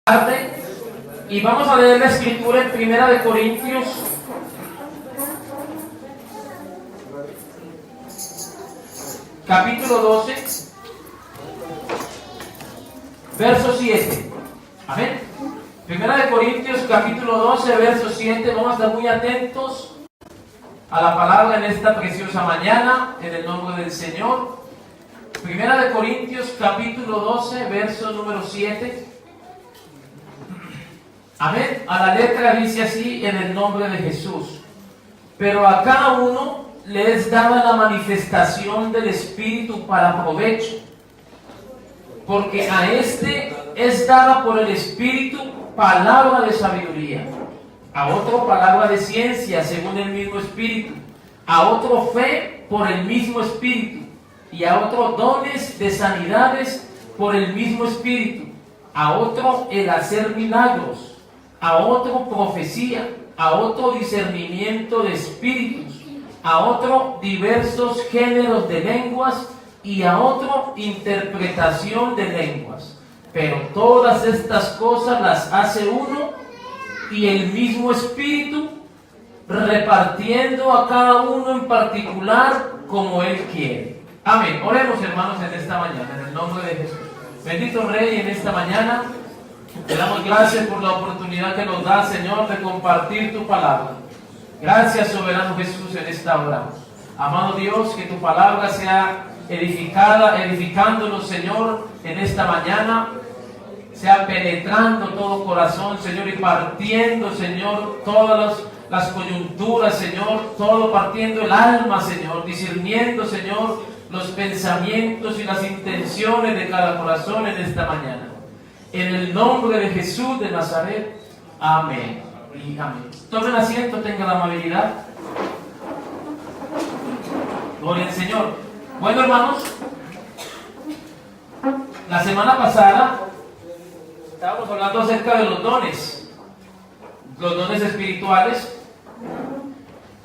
tarde y vamos a leer la escritura en Primera de Corintios capítulo 12 verso 7. Amén. Primera de Corintios capítulo 12 verso 7. Vamos a estar muy atentos a la palabra en esta preciosa mañana en el nombre del Señor. Primera de Corintios capítulo 12 verso número 7. Amén. A la letra dice así en el nombre de Jesús. Pero a cada uno le es dada la manifestación del Espíritu para provecho, porque a este es dada por el Espíritu palabra de sabiduría, a otro palabra de ciencia según el mismo Espíritu, a otro fe por el mismo Espíritu, y a otro dones de sanidades por el mismo Espíritu, a otro el hacer milagros, a otro profecía, a otro discernimiento de espíritus, a otro diversos géneros de lenguas y a otro interpretación de lenguas. Pero todas estas cosas las hace uno y el mismo Espíritu, repartiendo a cada uno en particular como Él quiere. Amén. Oremos, hermanos, en esta mañana, en el nombre de Jesús. Bendito Rey, en esta mañana te damos gracias por la oportunidad que nos da, Señor, de compartir tu palabra. Gracias, soberano Jesús, en esta hora. Amado Dios, que tu palabra sea edificándonos, Señor, en esta mañana, sea penetrando todo corazón, Señor, y partiendo, Señor, todas las coyunturas, Señor, todo partiendo el alma, Señor, discerniendo, Señor, los pensamientos y las intenciones de cada corazón en esta mañana. En el nombre de Jesús de Nazaret. Amén. Y amén. Tomen asiento, tengan la amabilidad. Gloria al Señor. Bueno, hermanos, la semana pasada estábamos hablando acerca de los dones espirituales,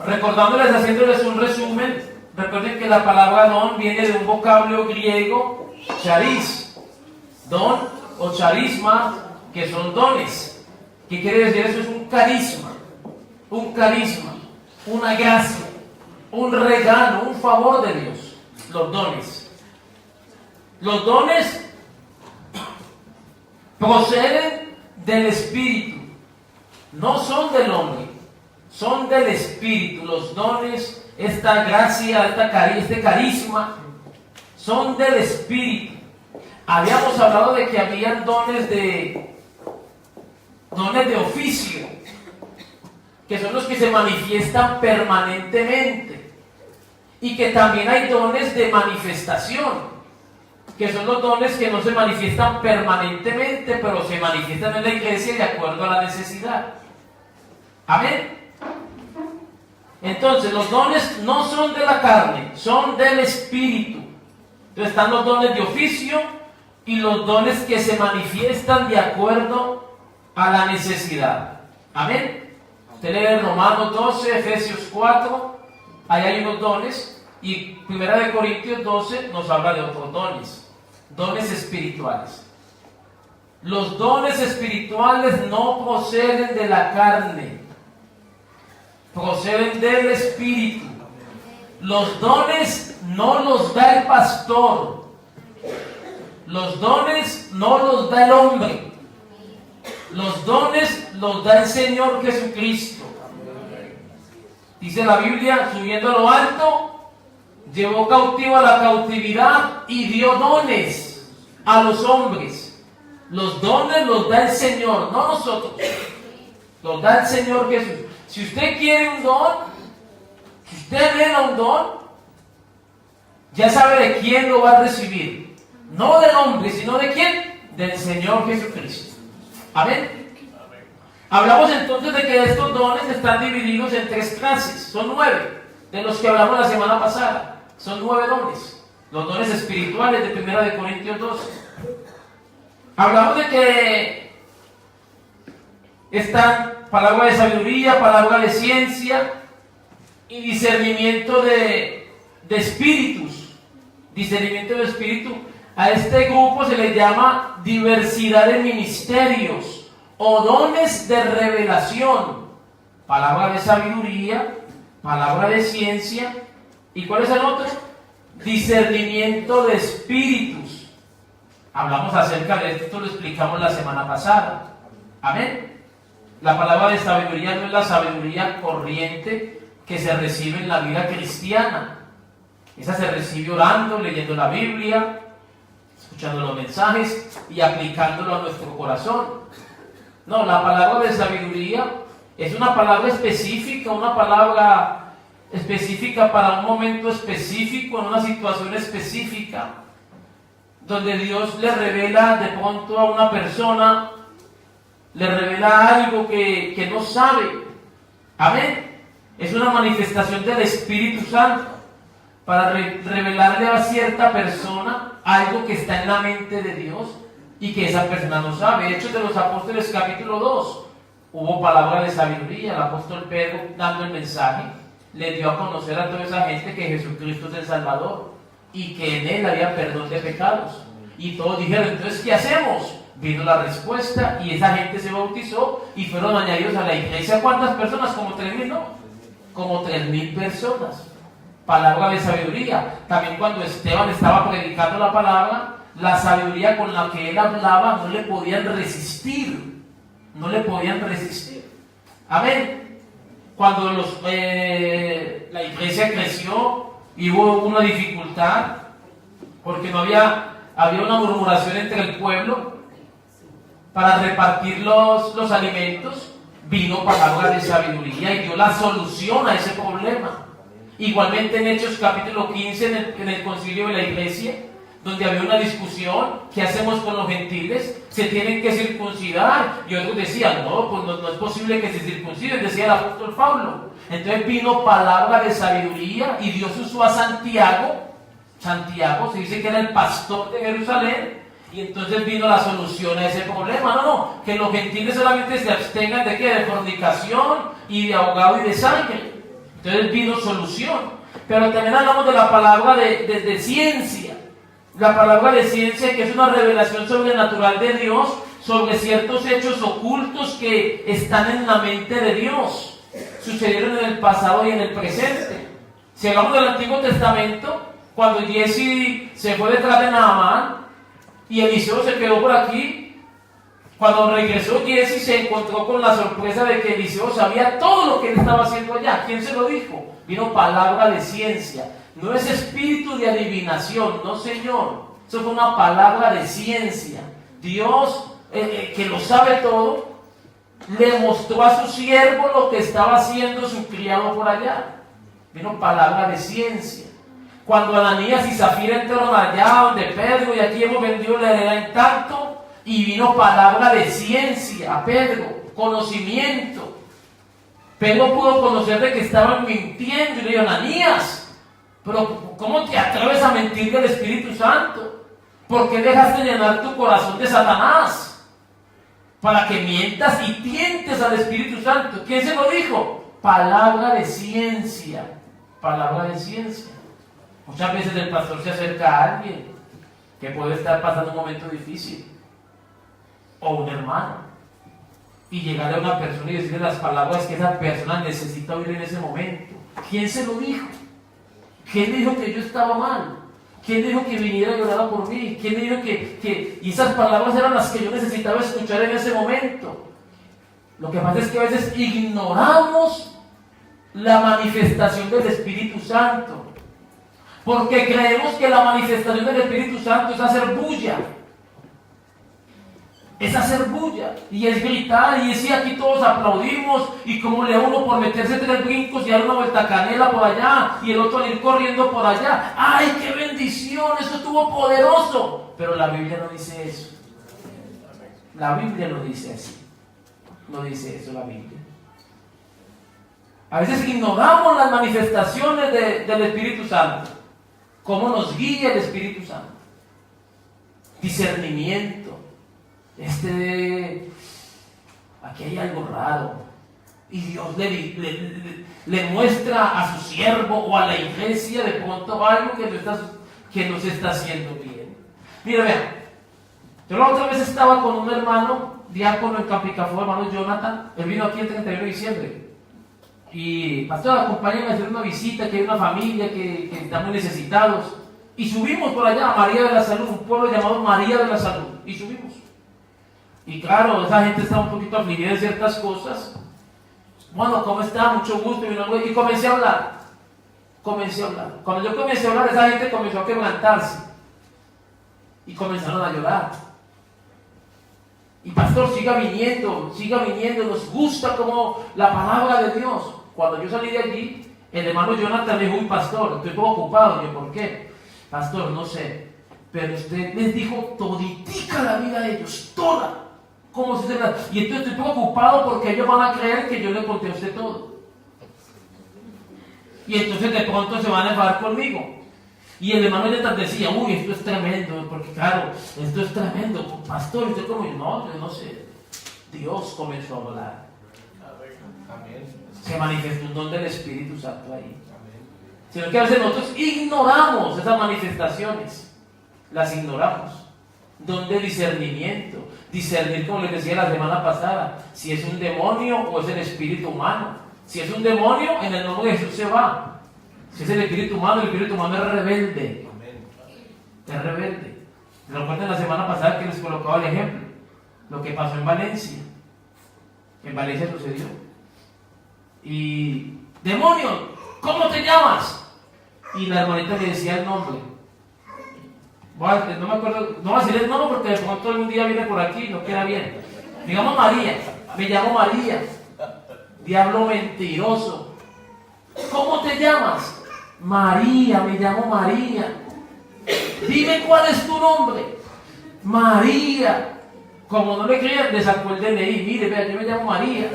recordándoles, haciéndoles un resumen. Recuerden que la palabra don viene de un vocablo griego, charis, don o charisma, que son dones. ¿Qué quiere decir eso? Es un carisma, una gracia, un regalo, un favor de Dios. Los dones proceden del Espíritu, no son del hombre, son del Espíritu. Los dones, esta gracia, este carisma, son del Espíritu. Habíamos hablado de que habían dones de oficio, que son los que se manifiestan permanentemente, y que también hay dones de manifestación, que son los dones que no se manifiestan permanentemente, pero se manifiestan en la iglesia de acuerdo a la necesidad. Amén. Entonces, los dones no son de la carne, son del Espíritu. Entonces están los dones de oficio y los dones que se manifiestan de acuerdo a la necesidad. Amén. Usted lee Romanos 12, Efesios 4, ahí hay unos dones, y Primera de Corintios 12 nos habla de otros dones espirituales. Los dones espirituales no proceden de la carne, proceden del Espíritu. Los dones no los da el pastor, los dones no los da el hombre, los dones los da el Señor Jesucristo. Dice la Biblia, subiendo a lo alto, llevó cautiva la cautividad y dio dones a los hombres. Los dones los da el Señor, no nosotros. Los da el Señor Jesús. Si usted quiere un don, si usted anhela un don, ya sabe de quién lo va a recibir. No del hombre, sino de quién? Del Señor Jesucristo. Amén. Hablamos entonces de que estos dones están divididos en 3 clases. Son 9, de los que hablamos la semana pasada. Son 9 dones. Los dones espirituales de Primera de Corintios 12. Hablamos de que están palabra de sabiduría, palabra de ciencia y discernimiento de espíritus. Discernimiento de espíritu. A este grupo se le llama diversidad de ministerios o dones de revelación, palabra de sabiduría, palabra de ciencia, ¿y cuál es el otro? Discernimiento de espíritus. Hablamos acerca de esto, lo explicamos la semana pasada. Amén. La palabra de sabiduría no es la sabiduría corriente que se recibe en la vida cristiana. Esa se recibe orando, leyendo la Biblia, escuchando los mensajes y aplicándolo a nuestro corazón. No, la palabra de sabiduría es una palabra específica, una palabra específica para un momento específico, en una situación específica, donde Dios le revela de pronto a una persona, le revela algo que no sabe. Amén. Es una manifestación del Espíritu Santo para revelarle a cierta persona algo que está en la mente de Dios y que esa persona no sabe. Hechos de los Apóstoles capítulo 2. Hubo palabra de sabiduría. El apóstol Pedro, dando el mensaje, le dio a conocer a toda esa gente que Jesucristo es el Salvador y que en él había perdón de pecados. Y todos dijeron, entonces, ¿qué hacemos? Vino la respuesta y esa gente se bautizó y fueron añadidos a la iglesia. ¿Cuántas personas? Como 3,000, ¿no? Como 3,000 personas. Palabra de sabiduría. También cuando Esteban estaba predicando la palabra, la sabiduría con la que él hablaba no le podían resistir. No le podían resistir. Amén. Cuando la iglesia creció y hubo una dificultad, porque no había una murmuración entre el pueblo para repartir los alimentos, vino palabra de sabiduría y dio la solución a ese problema. Igualmente en Hechos capítulo 15, en el concilio de la iglesia, donde había una discusión, ¿qué hacemos con los gentiles? ¿Se tienen que circuncidar? Y otros decían, no, pues no es posible que se circunciden, decía el apóstol Pablo. Entonces vino palabra de sabiduría y Dios usó a Santiago. Santiago se dice que era el pastor de Jerusalén, y entonces vino la solución a ese problema. No, que los gentiles solamente se abstengan de ¿qué? De fornicación y de ahogado y de sangre. Entonces vino solución. Pero también hablamos de la palabra de ciencia. La palabra de ciencia, que es una revelación sobrenatural de Dios sobre ciertos hechos ocultos que están en la mente de Dios. Sucedieron en el pasado y en el presente. Si hablamos del Antiguo Testamento, cuando Giesi se fue detrás de Naamán y Eliseo se quedó por aquí, cuando regresó Giesi se encontró con la sorpresa de que Eliseo sabía todo lo que él estaba haciendo allá. ¿Quién se lo dijo? Vino palabra de ciencia. No es espíritu de adivinación, no señor. Eso fue una palabra de ciencia. Dios, que lo sabe todo, le mostró a su siervo lo que estaba haciendo su criado por allá. Vino palabra de ciencia. Cuando Ananías y Zafira entraron allá donde Pedro, y aquí hemos vendido la heredad en tanto, y vino palabra de ciencia a Pedro, conocimiento. Pedro pudo conocer de que estaban mintiendo y le dijo, Ananías, pero ¿cómo te atreves a mentir del Espíritu Santo? ¿Por qué dejaste llenar tu corazón de Satanás? Para que mientas y tientes al Espíritu Santo. ¿Quién se lo dijo? Palabra de ciencia. Palabra de ciencia. Muchas veces el pastor se acerca a alguien que puede estar pasando un momento difícil, o un hermano, y llegarle a una persona y decirle las palabras que esa persona necesita oír en ese momento. ¿Quién se lo dijo? ¿Quién dijo que yo estaba mal? ¿Quién dijo que viniera y orara por mí? ¿Quién dijo que... Y esas palabras eran las que yo necesitaba escuchar en ese momento. Lo que pasa es que a veces ignoramos la manifestación del Espíritu Santo, porque creemos que la manifestación del Espíritu Santo es hacer bulla. Es hacer bulla, y es gritar, y es si aquí todos aplaudimos, y como le da uno por meterse 3 brincos y dar una vuelta canela por allá, y el otro al ir corriendo por allá. ¡Ay, qué bendición! Eso estuvo poderoso. Pero la Biblia no dice eso. La Biblia no dice así. No dice eso la Biblia. A veces ignoramos las manifestaciones del Espíritu Santo. ¿Cómo nos guía el Espíritu Santo? Discernimiento. Aquí hay algo raro. Y Dios le muestra a su siervo o a la iglesia de pronto algo que no se está haciendo bien. Mira, vean, yo la otra vez estaba con un hermano, diácono en Campicafó, hermano Jonathan. Él vino aquí el 31 de diciembre. Y, pastor, acompáñenme a hacer una visita, que hay una familia que están muy necesitados. Y subimos por allá a María de la Salud, un pueblo llamado María de la Salud. Y subimos. Y claro, esa gente estaba un poquito afligida de ciertas cosas. Bueno, ¿cómo está? Mucho gusto. Y comencé a hablar. Cuando yo comencé a hablar, esa gente comenzó a quebrantarse. Y comenzaron a llorar. Y pastor, siga viniendo, nos gusta como la palabra de Dios. Cuando yo salí de allí, el hermano Jonathan me dijo, uy pastor, estoy todo ocupado. Y yo, ¿por qué? Pastor, no sé, pero usted les dijo toditica la vida de ellos, toda. ¿Cómo se la... Y entonces estoy preocupado porque ellos van a creer que yo le conté a usted todo. Y entonces de pronto se van a enfadar conmigo. Y el hermano Jonathan decía, uy, esto es tremendo, porque claro, esto es tremendo. Pastor, usted como, no, yo no sé. Dios comenzó a hablar. Amén. Se manifestó un don del Espíritu Santo ahí. Sino que a veces nosotros ignoramos esas manifestaciones, las ignoramos. Don de discernimiento, discernir, como les decía la semana pasada, si es un demonio o es el espíritu humano. Si es un demonio, en el nombre de Jesús se va. Si es el espíritu humano es rebelde. Es rebelde. Recuerden la semana pasada que les colocaba el ejemplo, lo que pasó en Valencia. En Valencia sucedió. Y, demonio, ¿cómo te llamas? Y la hermanita le decía el nombre. No me acuerdo, no voy a decir el nombre porque de pronto algún día viene por aquí y no queda bien. Digamos María, me llamo María. Diablo mentiroso. ¿Cómo te llamas? María, me llamo María. Dime cuál es tu nombre. María. Como no le creían, le sacó el DNI. Mire, vea, yo me llamo María.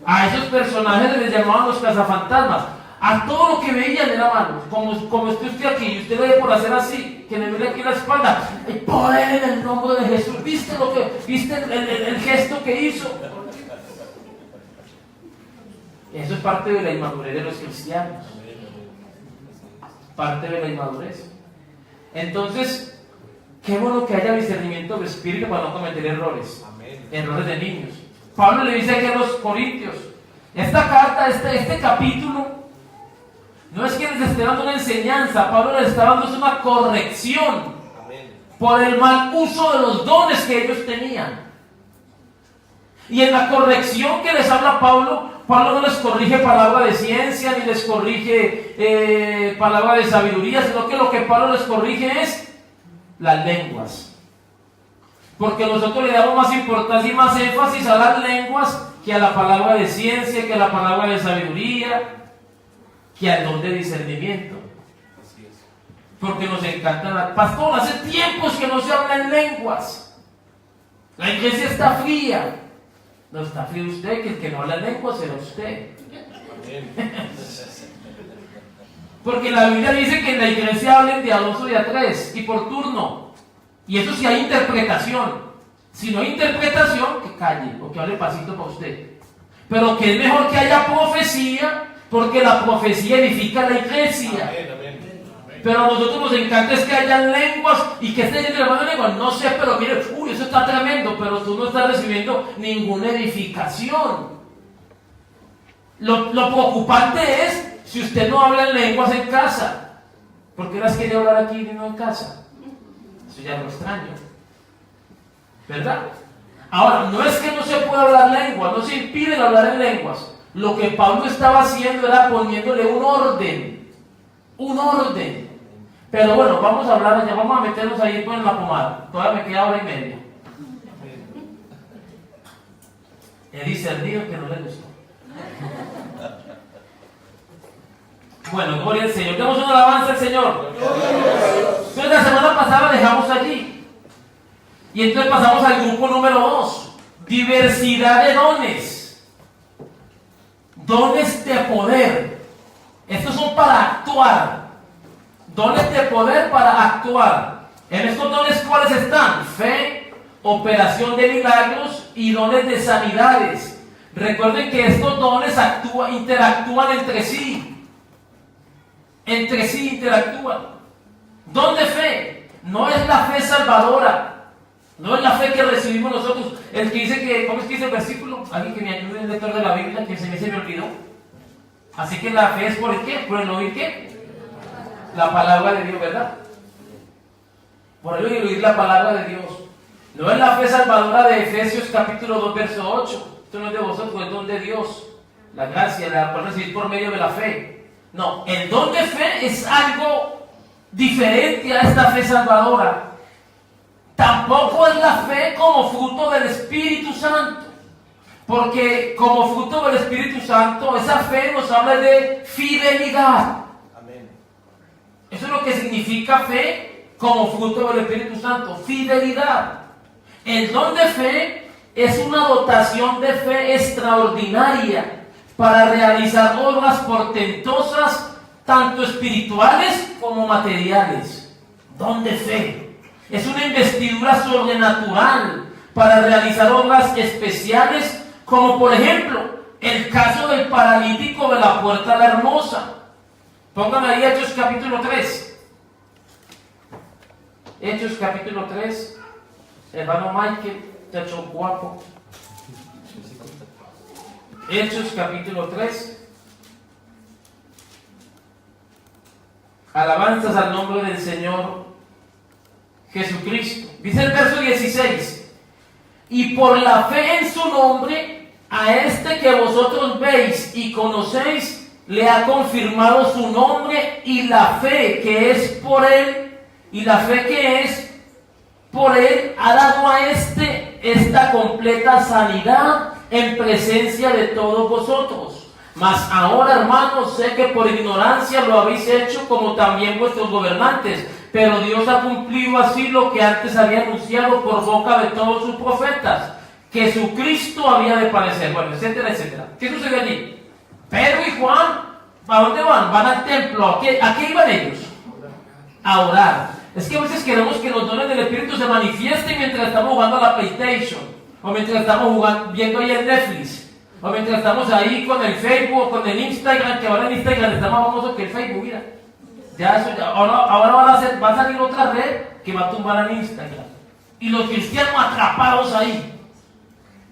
A esos personajes les llamaban los cazafantasmas. A todo lo que veían era malo. Como usted aquí, y usted le ve por hacer así, que le mire aquí la espalda. El poder en el nombre de Jesús. ¿Viste el gesto que hizo? Eso es parte de la inmadurez de los cristianos. Parte de la inmadurez. Entonces, qué bueno que haya discernimiento de espíritu para no cometer errores. Errores de niños. Pablo le dice aquí a los corintios, esta carta, este capítulo, no es que les esté dando una enseñanza, Pablo les está dando una corrección por el mal uso de los dones que ellos tenían. Y en la corrección que les habla Pablo no les corrige palabra de ciencia, ni les corrige palabra de sabiduría, sino que lo que Pablo les corrige es las lenguas. Porque nosotros le damos más importancia y más énfasis a las lenguas que a la palabra de ciencia, que a la palabra de sabiduría, que al don de discernimiento. Porque nos encanta. Pastor, hace tiempos que no se habla en lenguas. La iglesia está fría. No está frío usted, que el que no habla en lenguas será usted. Porque la Biblia dice que en la iglesia hablen de a dos o de a tres, y por turno. Y eso sí hay interpretación. Si no hay interpretación, que calle, o que hable pasito para usted. Pero que es mejor que haya profecía, porque la profecía edifica la iglesia. Pero a nosotros nos encanta es que hayan lenguas y que esté diciendo hermano lenguas. No sé, pero mire, uy, eso está tremendo, pero tú no estás recibiendo ninguna edificación. Lo preocupante es si usted no habla en lenguas en casa. ¿Por qué las quiere hablar aquí y no en casa? Eso ya lo extraño, ¿verdad? Ahora, no es que no se pueda hablar lenguas, no se impide hablar en lenguas. Lo que Pablo estaba haciendo era poniéndole un orden. Pero bueno, vamos a hablar allá, vamos a meternos ahí en la pomada. Todavía me queda hora y media. He discernido que no le gustó. Bueno, gloria al Señor. Demos una alabanza al Señor. Entonces la semana pasada dejamos allí. Y entonces pasamos al grupo número 2. Diversidad de dones. Dones de poder. Estos son para actuar. Dones de poder para actuar. En estos dones, ¿cuáles están? Fe, operación de milagros y dones de sanidades. Recuerden que estos dones interactúan entre sí. Entre sí interactúan. Don de fe. No es la fe salvadora. No es la fe que recibimos nosotros. El que dice que, ¿cómo es que dice el versículo? Alguien que me ayude, el lector de la Biblia, que se me olvidó. Así que la fe es por el qué, por el oír qué. La palabra de Dios, ¿verdad? Por el oír la palabra de Dios. No es la fe salvadora de Efesios capítulo 2, verso 8. Esto no es de vosotros, es don de Dios. La gracia la pueden recibir por medio de la fe. No, el don de fe es algo diferente a esta fe salvadora. Tampoco es la fe como fruto del Espíritu Santo. Porque como fruto del Espíritu Santo, esa fe nos habla de fidelidad. Amén. Eso es lo que significa fe como fruto del Espíritu Santo, fidelidad. El don de fe es una dotación de fe extraordinaria para realizar obras portentosas, tanto espirituales como materiales. Don de fe. Es una investidura sobrenatural para realizar obras especiales, como por ejemplo el caso del paralítico de la Puerta la Hermosa. Póngame ahí Hechos capítulo 3. Hechos capítulo 3. Hermano Michael, muchacho guapo. Hechos capítulo 3. Alabanzas al nombre del Señor Jesucristo. Dice el verso 16: y por la fe en su nombre, a este que vosotros veis y conocéis, le ha confirmado su nombre, y la fe que es por él, ha dado a esta completa sanidad en presencia de todos vosotros. Mas ahora, hermanos, sé que por ignorancia lo habéis hecho, como también vuestros gobernantes. Pero Dios ha cumplido así lo que antes había anunciado por boca de todos sus profetas, que Jesucristo había de padecer, bueno, etcétera, etcétera. ¿Qué sucede allí? Pedro y Juan, ¿a dónde van? Van al templo. ¿A qué iban ellos? A orar. Es que a veces queremos que los dones del Espíritu se manifiesten mientras estamos jugando a la PlayStation, o mientras estamos viendo ahí el Netflix, o mientras estamos ahí con el Facebook o con el Instagram, que ahora el Instagram está más famoso que el Facebook, mira. Ahora va a salir otra red que va a tumbar al Instagram. Y los cristianos atrapados ahí.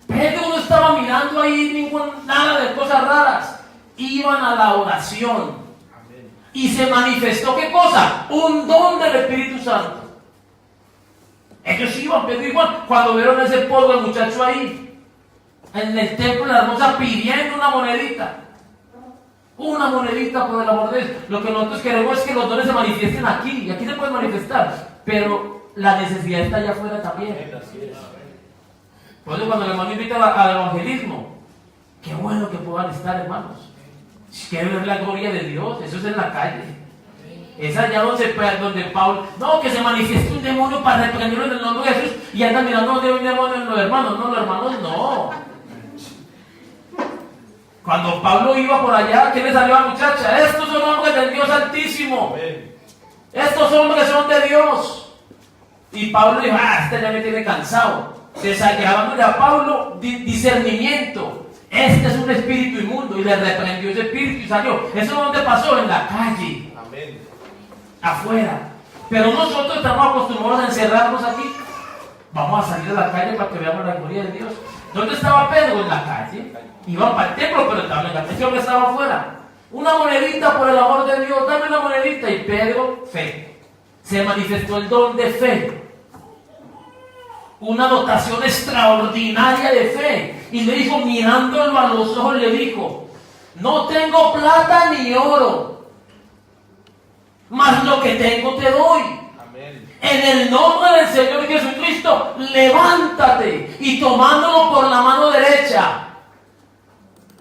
Pedro no estaba mirando ahí nada de cosas raras. Iban a la oración. Amén. Y se manifestó, ¿qué cosa? Un don del Espíritu Santo. Ellos iban, Pedro y Juan, cuando vieron ese pobre muchacho ahí, en el templo de la Hermosa, pidiendo una monedita. Una monedita, por el amor de Dios. Lo que nosotros queremos es que los dones se manifiesten aquí. Y aquí se pueden manifestar. Pero la necesidad está allá afuera también. Por eso cuando el hermano invita al evangelismo, qué bueno que puedan estar, hermanos. Quieren ver la gloria de Dios. Eso es en la calle. Es allá donde Pablo, no, que se manifieste un demonio para reprenderlo en el nombre de Jesús. Y andan mirando donde hay un demonio en los hermanos. No, los hermanos no. Cuando Pablo iba por allá, ¿qué le salió a la muchacha? Estos son hombres del Dios Altísimo. Estos hombres son de Dios. Y Pablo dijo, este ya me tiene cansado. Desagradándole a Pablo discernimiento. Este es un espíritu inmundo. Y le reprendió ese espíritu y salió. ¿Eso es donde pasó? En la calle. Amén. Afuera. Pero nosotros estamos acostumbrados a encerrarnos aquí. Vamos a salir a la calle para que veamos la gloria de Dios. ¿Dónde estaba Pedro? En la calle. Iban para el templo, pero también la atención que estaba afuera. Una monedita, por el amor de Dios, dame una monedita. Y Pedro, fe. Se manifestó el don de fe. Una dotación extraordinaria de fe. Y le dijo, mirándolo a los ojos, le dijo, no tengo plata ni oro, mas lo que tengo te doy. En el nombre del Señor Jesucristo, levántate. Y tomándolo por la mano derecha,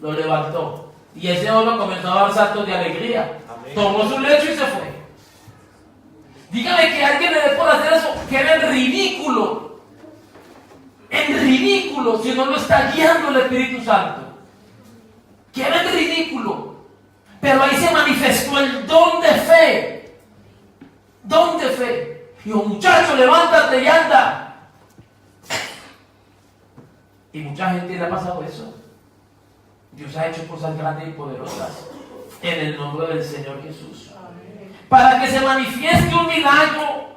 lo levantó. Y ese hombre comenzó a dar saltos de alegría. Amén. Tomó su lecho y se fue. Dígame que alguien le dé por hacer eso, queda en ridículo. En ridículo si no lo está guiando el Espíritu Santo. Queda en ridículo. Pero ahí se manifestó el don de fe. Don de fe. Dijo, muchacho, levántate y anda. Y mucha gente le ha pasado eso. Dios ha hecho cosas grandes y poderosas en el nombre del Señor Jesús. Para que se manifieste un milagro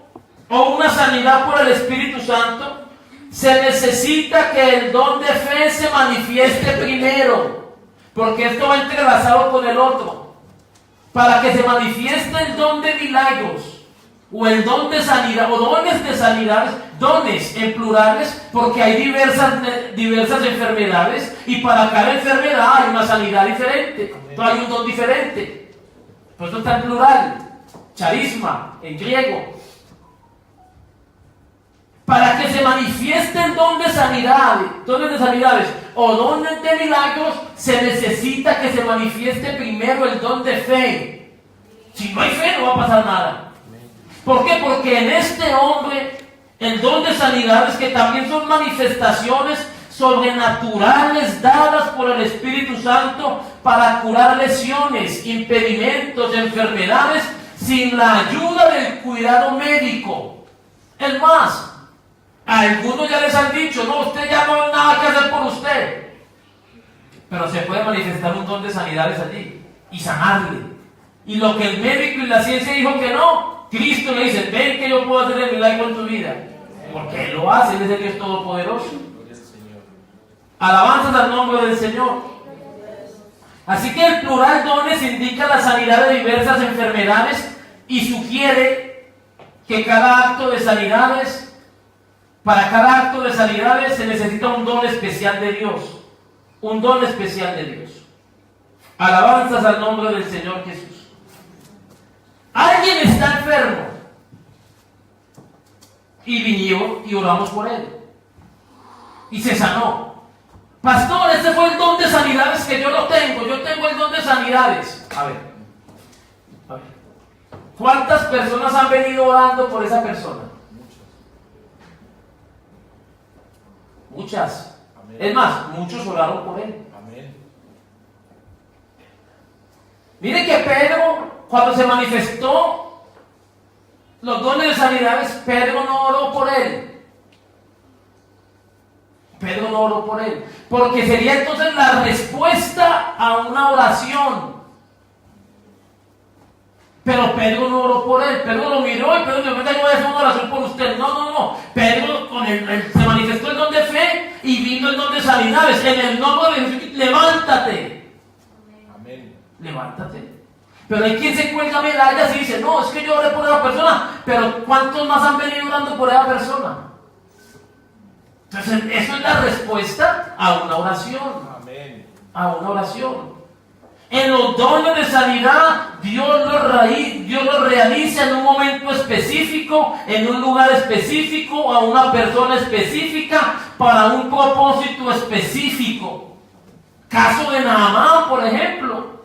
o una sanidad por el Espíritu Santo, se necesita que el don de fe se manifieste primero, porque esto va entrelazado con el otro. Para que se manifieste el don de milagros o el don de sanidad o dones de sanidades, dones en plurales, porque hay diversas enfermedades y para cada enfermedad hay una sanidad diferente, hay un don diferente. Por eso está en plural, charisma en griego. Para que se manifieste el don de dones de sanidades o dones de milagros, se necesita que se manifieste primero el don de fe. Si no hay fe, no va a pasar nada. ¿Por qué? Porque en este hombre, el don de sanidades, que también son manifestaciones sobrenaturales dadas por el Espíritu Santo para curar lesiones, impedimentos, enfermedades, sin la ayuda del cuidado médico. Es más, a algunos ya les han dicho, no, usted ya no hay nada que hacer por usted. Pero se puede manifestar un don de sanidades allí y sanarle. Y lo que el médico y la ciencia dijo que no, Cristo le dice, ven que yo puedo hacer el milagro en tu vida. Porque Él lo hace, Él es el Dios Todopoderoso. Alabanzas al nombre del Señor. Así que el plural dones indica la sanidad de diversas enfermedades y sugiere que cada acto de sanidades, para cada acto de sanidades se necesita un don especial de Dios. Un don especial de Dios. Alabanzas al nombre del Señor Jesús. Alguien está enfermo y vinieron y oramos por él y se sanó. Pastor, ese fue el don de sanidades que yo no tengo. Yo tengo el don de sanidades. A ver. ¿Cuántas personas han venido orando por esa persona? Muchas. Amén. Es más, muchos oraron por él. Amén. Mire que Pedro, cuando se manifestó los dones de sanidades, Pedro no oró por él. Pedro no oró por él, porque sería entonces la respuesta a una oración. Pero Pedro no oró por él. Pedro lo miró y Pedro dijo, yo voy a hacer una oración por usted. No. Pedro se manifestó el don de fe y vino el don de sanidades. En el nombre de Jesús, levántate. Amén. Levántate. Pero hay quien se cuelga medallas y dice, no, es que yo oré por esa persona. Pero ¿cuántos más han venido orando por esa persona? Entonces, eso es la respuesta a una oración. Amén. A una oración. En los dones de sanidad, Dios lo realiza en un momento específico, en un lugar específico, a una persona específica, para un propósito específico. Caso de Naamán, por ejemplo.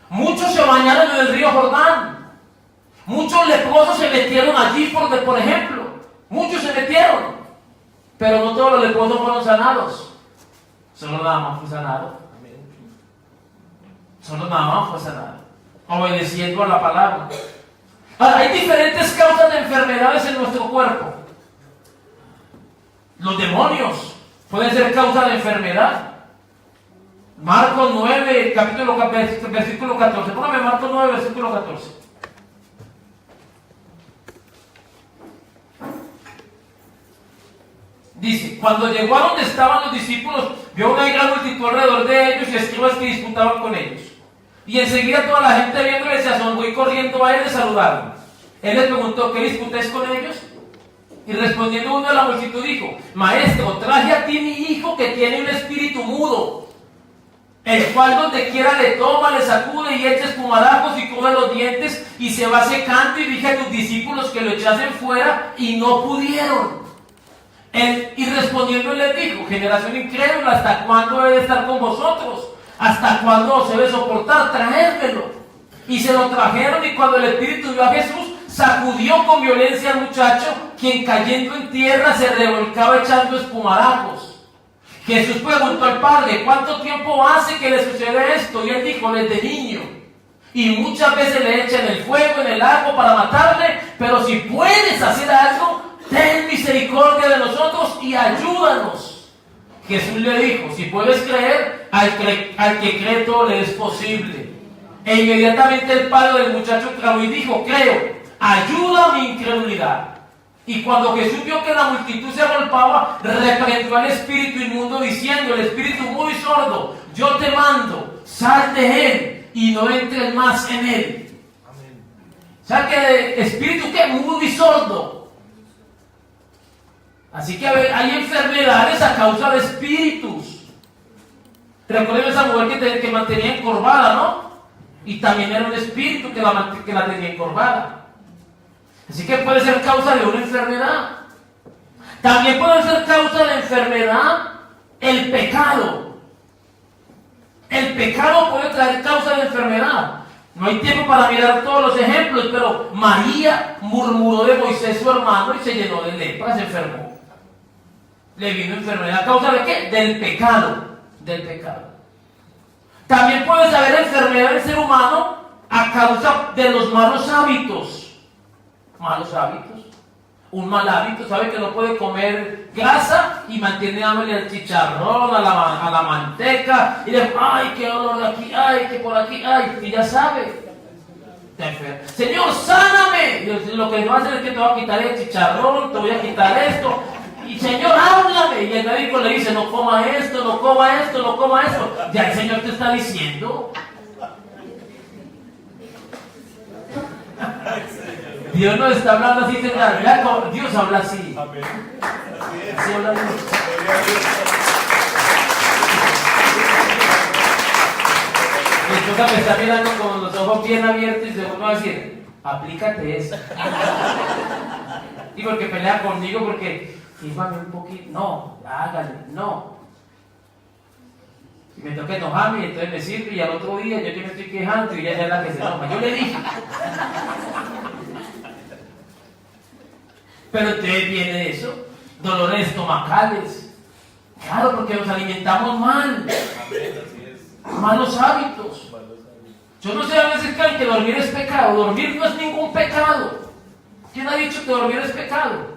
Muchos se bañaron en el río Jordán. Muchos leprosos se metieron allí, por ejemplo. Muchos se metieron. Pero no todos los leprosos fueron sanados. Solo Naamán fue sanado. Solo Naamán fue sanado, obedeciendo a la palabra. Ahora, hay diferentes causas de enfermedades en nuestro cuerpo. Los demonios pueden ser causa de enfermedad. Marcos 9, versículo 14. Póngame Marcos 9, versículo 14. Dice, cuando llegó a donde estaban los discípulos, vio una gran multitud alrededor de ellos y escribas que disputaban con ellos. Y enseguida toda la gente viéndole se asombró y corriendo a él le saludaron. Él les preguntó, ¿qué disputáis con ellos? Y respondiendo uno de la multitud dijo, Maestro, traje a ti mi hijo que tiene un espíritu mudo, el cual donde quiera le toma, le sacude y echa espumarajos y come los dientes y se va secando, y dije a tus discípulos que lo echasen fuera y no pudieron. Y respondiendo él les dijo, generación incrédula, ¿hasta cuándo he de estar con vosotros? ¿Hasta cuándo os he de soportar? Traédmelo. Y se lo trajeron, y cuando el espíritu vio a Jesús, sacudió con violencia al muchacho, quien cayendo en tierra se revolcaba echando espumarajos. Jesús preguntó al padre, ¿cuánto tiempo hace que le sucede esto? Y él dijo, desde niño. Y muchas veces le echan el fuego, en el agua para matarle, pero si puedes hacer algo, ten misericordia de nosotros y ayúdanos. Jesús le dijo, si puedes creer, al que cree todo le es posible. E inmediatamente el padre del muchacho clamó y dijo, creo, ayuda a mi incredulidad. Y cuando Jesús vio que la multitud se agolpaba, reprendió al espíritu inmundo diciendo, el espíritu muy sordo, yo te mando, sal de él y no entres más en él. Amén. O sea que el espíritu que mudo y sordo. Así que hay enfermedades a causa de espíritus. Recuerden esa mujer que mantenía encorvada, ¿no? Y también era un espíritu que la tenía encorvada. Así que puede ser causa de una enfermedad. También puede ser causa de la enfermedad el pecado. El pecado puede traer causa de enfermedad. No hay tiempo para mirar todos los ejemplos, pero María murmuró de Moisés su hermano y se llenó de lepra, se enfermó. Le vino enfermedad. ¿A causa de qué? Del pecado. Del pecado. También puede haber enfermedad del ser humano a causa de los malos hábitos. Malos hábitos. Un mal hábito, sabe que no puede comer grasa y mantiene hambre al chicharrón, a la manteca, y le ay, qué olor de aquí, ay, que por aquí, ay, y ya sabe. Señor, sáname. Y lo que le va a hacer es que te voy a quitar el chicharrón, te voy a quitar esto. Y Señor, háblame. Y el médico le dice, no coma esto, no coma esto, no coma esto. Ya el Señor te está diciendo. Dios no está hablando así, Dios habla así. Amén. Así habla Dios. Mi esposa me está mirando con los ojos bien abiertos y se va a decir, aplícate eso. Y porque pelea conmigo, porque fíjame un poquito, no, hágale, no. Y me toca enojarme y entonces me sirve y al otro día yo que me estoy quejando y ella es la que se enoja. Yo le dije. Pero entonces viene eso, dolores estomacales. Claro, porque nos alimentamos mal. Malos hábitos. Yo no sé, a veces creen que dormir es pecado. Dormir no es ningún pecado. ¿Quién ha dicho que dormir es pecado?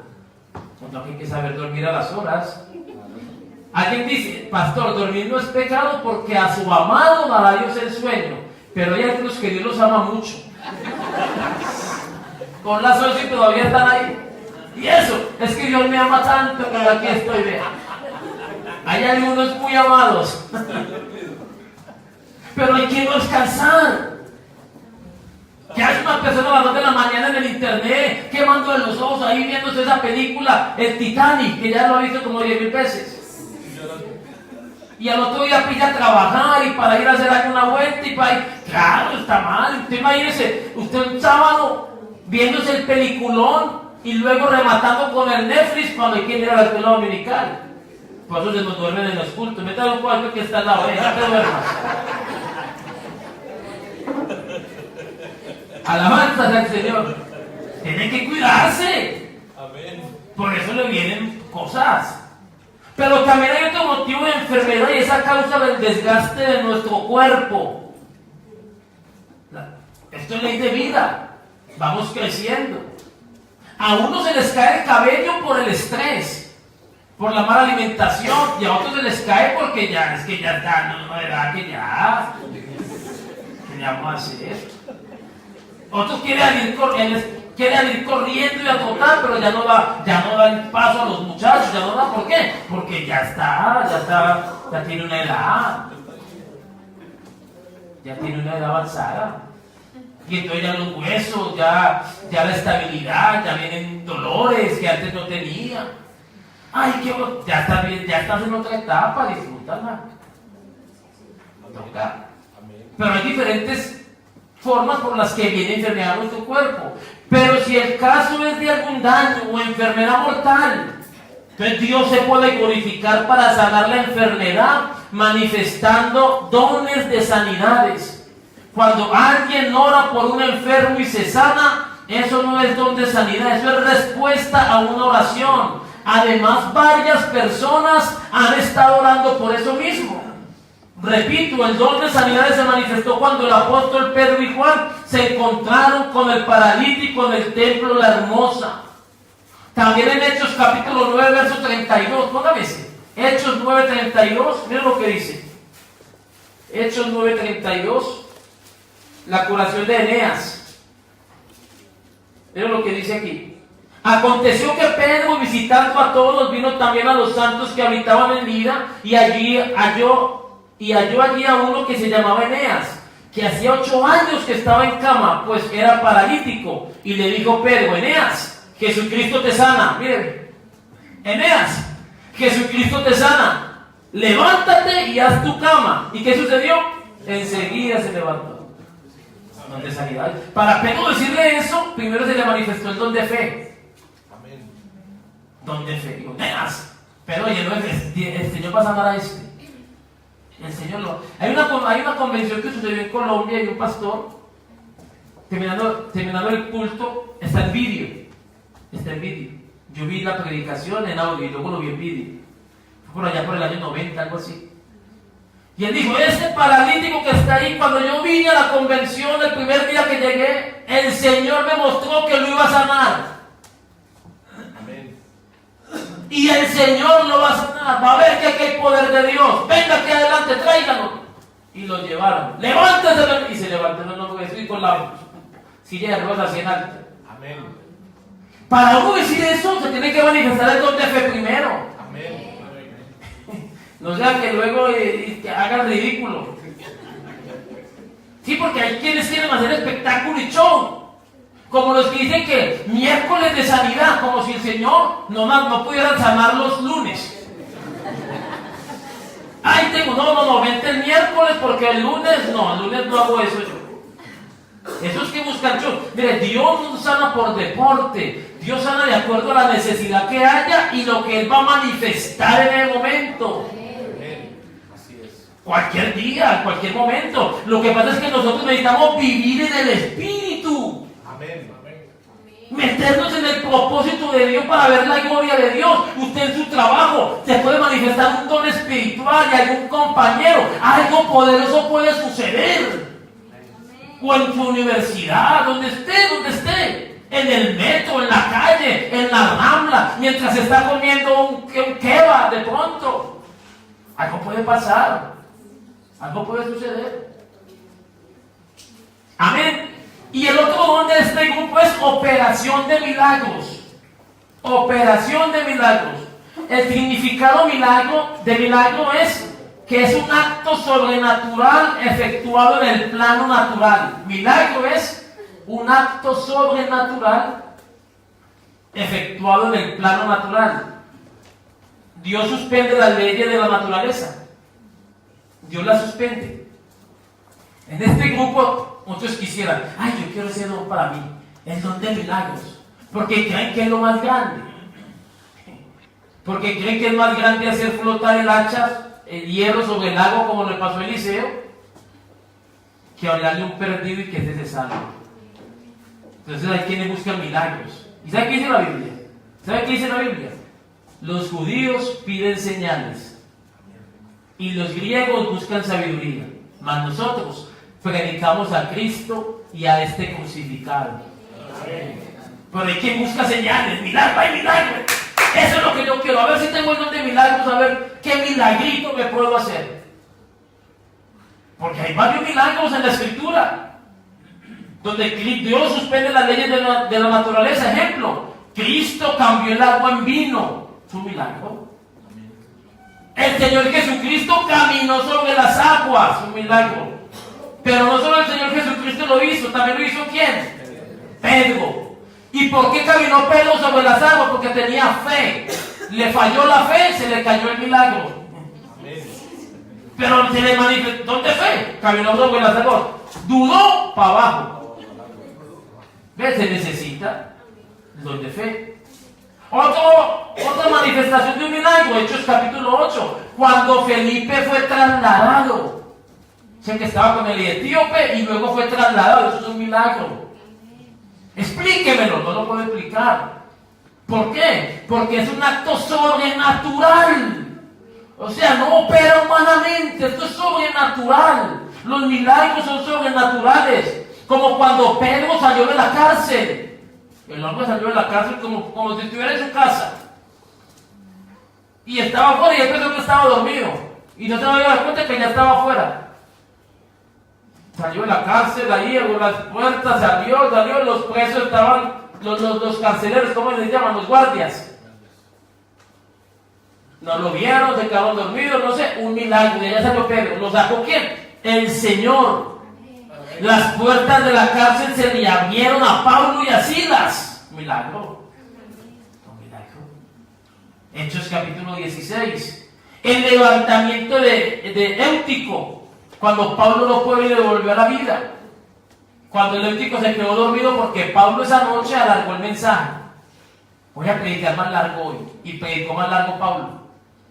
No, hay que saber dormir a las horas. Alguien dice, pastor, dormir no es pecado porque a su amado dará Dios el sueño. Pero hay algunos que Dios los ama mucho. Con las 11 y todavía están ahí. Y eso, es que Dios me ama tanto que aquí estoy, vea. Hay algunos muy amados. Pero hay que descansar. ¿Qué hace una persona a las 2 de la mañana en el internet, quemando de los ojos ahí viéndose esa película, el Titanic, que ya lo ha visto como 10,000 veces? Y al otro día pilla a trabajar y para ir a hacer alguna vuelta y para ir. Claro, está mal. Usted imagínese, usted un sábado viéndose el peliculón y luego rematando con el Netflix cuando hay que ir a la escuela dominical. Por eso se nos duermen en los cultos. Métale un cuarto que está al lado, no te duermas. Alabanzas al Señor. Tiene que cuidarse. Amén. Por eso le vienen cosas. Pero también hay otro motivo de enfermedad y es a causa del desgaste de nuestro cuerpo. Esto es ley de vida. Vamos creciendo. A unos se les cae el cabello por el estrés, por la mala alimentación, y a otros se les cae porque ya está en una edad que ya. ¿Qué le vamos a hacer? Otros quieren ir corriendo y a trotar, pero ya no da el paso a los muchachos, ya no da. ¿Por qué? Porque ya tiene una edad. Ya tiene una edad avanzada. Y entonces ya los huesos, ya la estabilidad, ya vienen dolores que antes no tenía. Ay, ya estás en otra etapa, disfrútala. Pero hay diferentes formas por las que viene enfermedad a nuestro cuerpo. Pero si el caso es de algún daño o enfermedad mortal, entonces Dios se puede glorificar para sanar la enfermedad manifestando dones de sanidades. Cuando alguien ora por un enfermo y se sana, eso no es don de sanidad, eso es respuesta a una oración. Además, varias personas han estado orando por eso mismo. Repito, el don de sanidad se manifestó cuando el apóstol Pedro y Juan se encontraron con el paralítico en el templo La Hermosa. También en Hechos capítulo 9, verso 32, póngame ese. Hechos 9, 32, miren lo que dice. Hechos 9, 32. la curación de Eneas. Miren lo que dice aquí. Aconteció que Pedro, visitando a todos, vino también a los santos que habitaban en Lida, y halló allí a uno que se llamaba Eneas, que hacía 8 años que estaba en cama, pues era paralítico. Y le dijo Pedro: Eneas, Jesucristo te sana. Miren, Eneas, Jesucristo te sana. Levántate y haz tu cama. ¿Y qué sucedió? Enseguida se levantó. Don de sanidad. Para Pedro decirle eso, primero se le manifestó el don de fe. Amén. Don de fe. Digo, Eneas. Pero oye, no, el Señor va a sanar a este. El Señor lo... Hay una convención que sucedió en Colombia y un pastor, terminando el culto, está en vídeo. Yo vi la predicación en audio y luego lo vi en vídeo. Fue por allá por el año 90, algo así. Y él dijo: ese paralítico que está ahí, cuando yo vine a la convención el primer día que llegué, el Señor me mostró que lo iba a sanar. Amén. Y el Señor lo va a sanar. Va a ver que aquí hay poder de Dios. Venga aquí adelante, tráiganlo. Y lo llevaron. Levántese. Y se levantó en el nombre de Jesús y con la silla de ruedas así en alto. Amén. Para uno decir eso, se tiene que manifestar el don de fe primero. Amén. No sea que luego que hagan ridículo. Sí, porque hay quienes quieren hacer espectáculo y show. Como los que dicen que miércoles de sanidad, como si el Señor no pudiera sanar los lunes. Ay, vente el miércoles porque el lunes no hago eso yo. Esos que buscan show. Mire, Dios no sana por deporte. Dios sana de acuerdo a la necesidad que haya y lo que Él va a manifestar en el momento. Cualquier día, cualquier momento. Lo que pasa es que nosotros necesitamos vivir en el Espíritu. Amén. Meternos en el propósito de Dios para ver la gloria de Dios. Usted en su trabajo se puede manifestar un don espiritual y algún compañero. Algo poderoso puede suceder. O en su universidad, donde esté. En el metro, en la calle, en la rambla, mientras se está comiendo un kebab de pronto. Algo puede pasar. Algo puede suceder. Amén. Y el otro don de este grupo es operación de milagros. Operación de milagros. El significado de milagro es que es un acto sobrenatural efectuado en el plano natural. Milagro es un acto sobrenatural efectuado en el plano natural. Dios suspende las leyes de la naturaleza. Dios la suspende. En este grupo, muchos quisieran: ay, yo quiero ese don para mí, el don de milagros, porque creen que es lo más grande. Porque creen que es más grande hacer flotar el hierro sobre el lago, como le pasó a Eliseo, que hablarle a un perdido y que se salve. Entonces hay quienes buscan milagros. ¿Y sabe qué dice la Biblia? ¿Sabe qué dice la Biblia? Los judíos piden señales y los griegos buscan sabiduría, mas nosotros predicamos a Cristo y a este crucificado. Pero hay quien busca señales, milagro, hay milagros. Eso es lo que yo quiero. A ver si tengo el don de milagros, a ver qué milagrito me puedo hacer. Porque hay varios milagros en la Escritura, donde Dios suspende las leyes de la naturaleza. Ejemplo, Cristo cambió el agua en vino. Es un milagro. El Señor Jesucristo caminó sobre las aguas. Un milagro. Pero no solo el Señor Jesucristo lo hizo, también lo hizo ¿quién? Pedro. ¿Y por qué caminó Pedro sobre las aguas? Porque tenía fe. Le falló la fe, se le cayó el milagro. Pero se le manifestó don de fe. Caminó sobre las aguas. Dudó para abajo. ¿Ves? Se necesita don de fe. Otra manifestación de un milagro, Hechos capítulo 8, cuando Felipe fue trasladado. Sé que estaba con el etíope y luego fue trasladado. Eso es un milagro. Explíquemelo, no lo puedo explicar. ¿Por qué? Porque es un acto sobrenatural. O sea, no opera humanamente, esto es sobrenatural. Los milagros son sobrenaturales. Como cuando Pedro salió de la cárcel. El hombre salió de la cárcel como si estuviera en su casa. Y estaba afuera y él pensó que estaba dormido. Y no se había dado cuenta que ya estaba afuera. Salió de la cárcel ahí, abrió las puertas, salió, los presos estaban, los carceleros, ¿cómo les llaman? Los guardias. No lo vieron, se quedaron dormidos, no sé, un milagro. Y allá salió Pedro. ¿Lo sacó quién? El Señor. Las puertas de la cárcel se le abrieron a Pablo y a Silas. Milagro. Un milagro. Hechos capítulo 16. El levantamiento de Éutico. Cuando Pablo lo fue y le devolvió a la vida. Cuando el Éutico se quedó dormido porque Pablo esa noche alargó el mensaje. Voy a predicar más largo hoy. Y predicó más largo Pablo.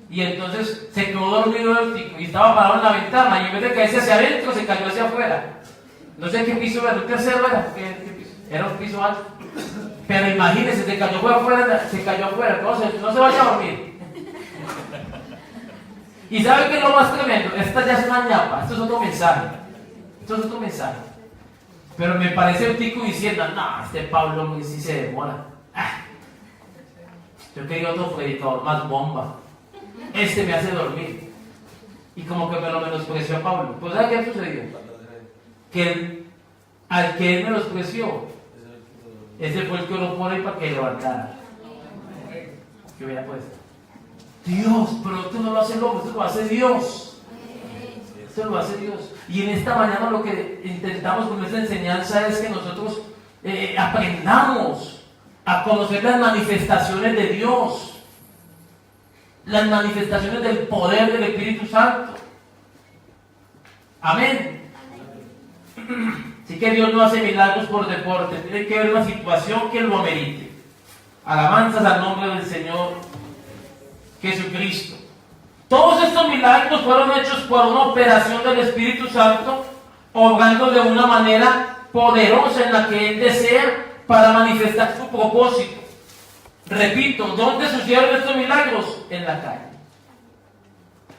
Y entonces se quedó dormido Éutico y estaba parado en la ventana. Y en vez de caerse hacia adentro, se cayó hacia afuera. No sé qué piso era, un tercero era. ¿Qué piso? Era un piso alto. Pero imagínense, se cayó afuera. Entonces, no se vaya a dormir. ¿Y sabe qué es lo más tremendo? Esta ya es una ñapa, esto es otro mensaje. Pero me parece Éutico diciendo, no, este Pablo sí se demora. Yo quería otro predicador más bomba. Este me hace dormir. Y como que me lo menospreció a Pablo. Pues ¿sabe qué sucedió? Que al que él menospreció, ese fue el que oró por él para que levantara. Que hubiera puesto. Dios, pero esto no lo hace el hombre, esto lo hace Dios. Esto lo hace Dios. Y en esta mañana lo que intentamos con esta enseñanza es que nosotros aprendamos a conocer las manifestaciones de Dios. Las manifestaciones del poder del Espíritu Santo. Amén. Así que Dios no hace milagros por deporte, tiene que haber una situación que lo amerite. Alabanzas al nombre del Señor Jesucristo. Todos estos milagros fueron hechos por una operación del Espíritu Santo, obrando de una manera poderosa en la que Él desea para manifestar su propósito. Repito, ¿dónde sucedieron estos milagros? En la calle.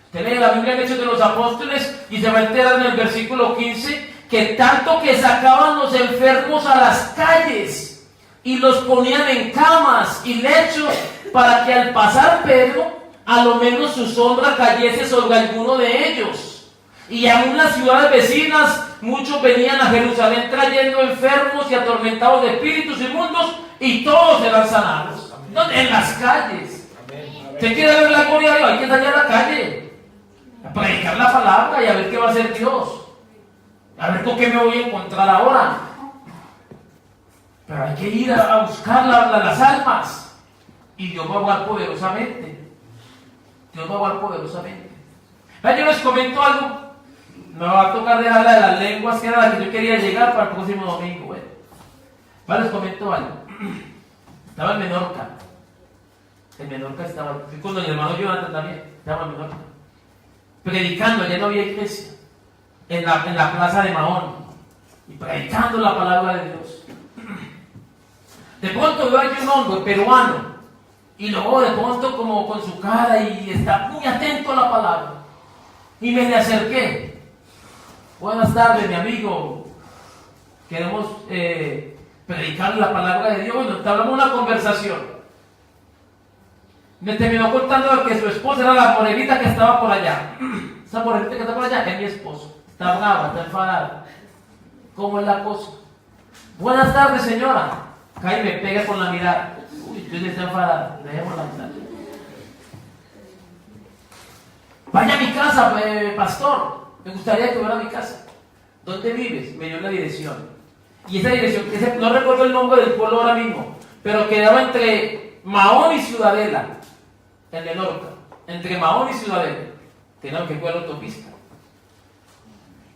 Usted lee la Biblia en Hechos de los Apóstoles y se va a enterar en el versículo 15 que tanto que sacaban los enfermos a las calles y los ponían en camas y lechos para que al pasar Pedro, a lo menos su sombra cayese sobre alguno de ellos. Y aún las ciudades vecinas, muchos venían a Jerusalén trayendo enfermos y atormentados de espíritus inmundos y todos eran sanados. En las calles. ¿Usted quiere ver la gloria de Dios? Hay que salir a la calle a predicar la palabra y a ver qué va a hacer Dios, a ver con qué me voy a encontrar ahora. Pero hay que ir a buscar las almas y Dios va a hablar poderosamente. Yo les comento algo. Me va a tocar dejar la de las lenguas, que era la que yo quería llegar para el próximo domingo. Les comento algo. Estaba en Menorca. En Menorca estaba, fui con el hermano Jonathan también, estaba en Menorca. Predicando, allá no había iglesia. En la plaza de Mahón. Y predicando la palabra de Dios. De pronto veo aquí un hombre peruano. Y luego de pronto como con su cara y está muy atento a la palabra. Y me le acerqué. Buenas tardes, mi amigo. Queremos predicar la palabra de Dios. Bueno, hablamos una conversación. Me terminó contando que su esposa era la morenita que estaba por allá. Esa morenita que está por allá es mi esposo. Está brava, está enfadada. ¿Cómo es la cosa? Buenas tardes, señora. Cae y me pega con la mirada. Uy, yo está enfadada. Dejémosla entrar. Vaya a mi casa, pastor. Me gustaría que fuera a mi casa. ¿Dónde vives? Me dio la dirección. Y esa dirección, no recuerdo el nombre del pueblo ahora mismo, pero quedaba entre Mahón y Ciudadela, en Menorca. Entre Mahón y Ciudadela. Teníamos que coger la autopista.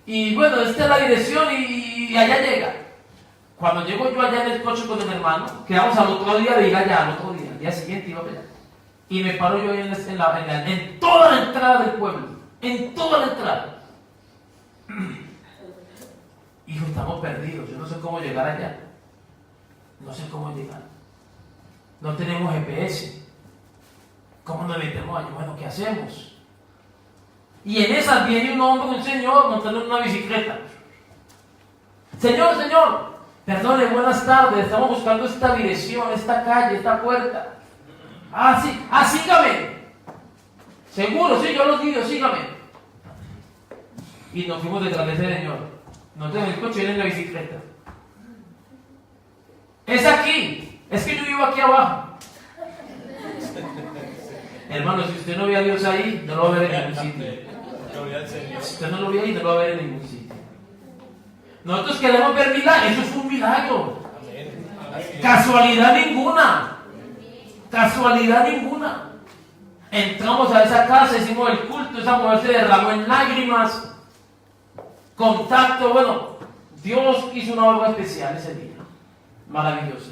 Y bueno, esta es la dirección y allá llega. Cuando llego yo allá en el coche con el hermano, quedamos al otro día de ir allá, al otro día, al día siguiente iba para allá. Y me paro yo en toda la entrada del pueblo, en toda la entrada. Hijo, estamos perdidos, yo no sé cómo llegar allá. No sé cómo llegar. No tenemos GPS. ¿Cómo nos metemos allá? Bueno, ¿qué hacemos? Y en esas viene un hombre, un señor, montando en una bicicleta. Señor, perdone, buenas tardes, estamos buscando esta dirección, esta calle, esta puerta. Sí, sígame. Seguro, sí, yo lo digo, sígame. Y nos fuimos detrás de ese señor. No tengo el coche, viene en la bicicleta. Es aquí. Es que yo vivo aquí abajo. Hermano, si usted no ve a Dios ahí, no lo va a ver en ningún sitio. Si usted no lo ve ahí, no lo va a ver en ningún sitio. Nosotros queremos ver milagros. Eso es un milagro. Casualidad ninguna. Casualidad ninguna. Entramos a esa casa, hicimos el culto, esa mujer se derramó en lágrimas. Contacto, bueno, Dios hizo una obra especial ese día. Maravillosa.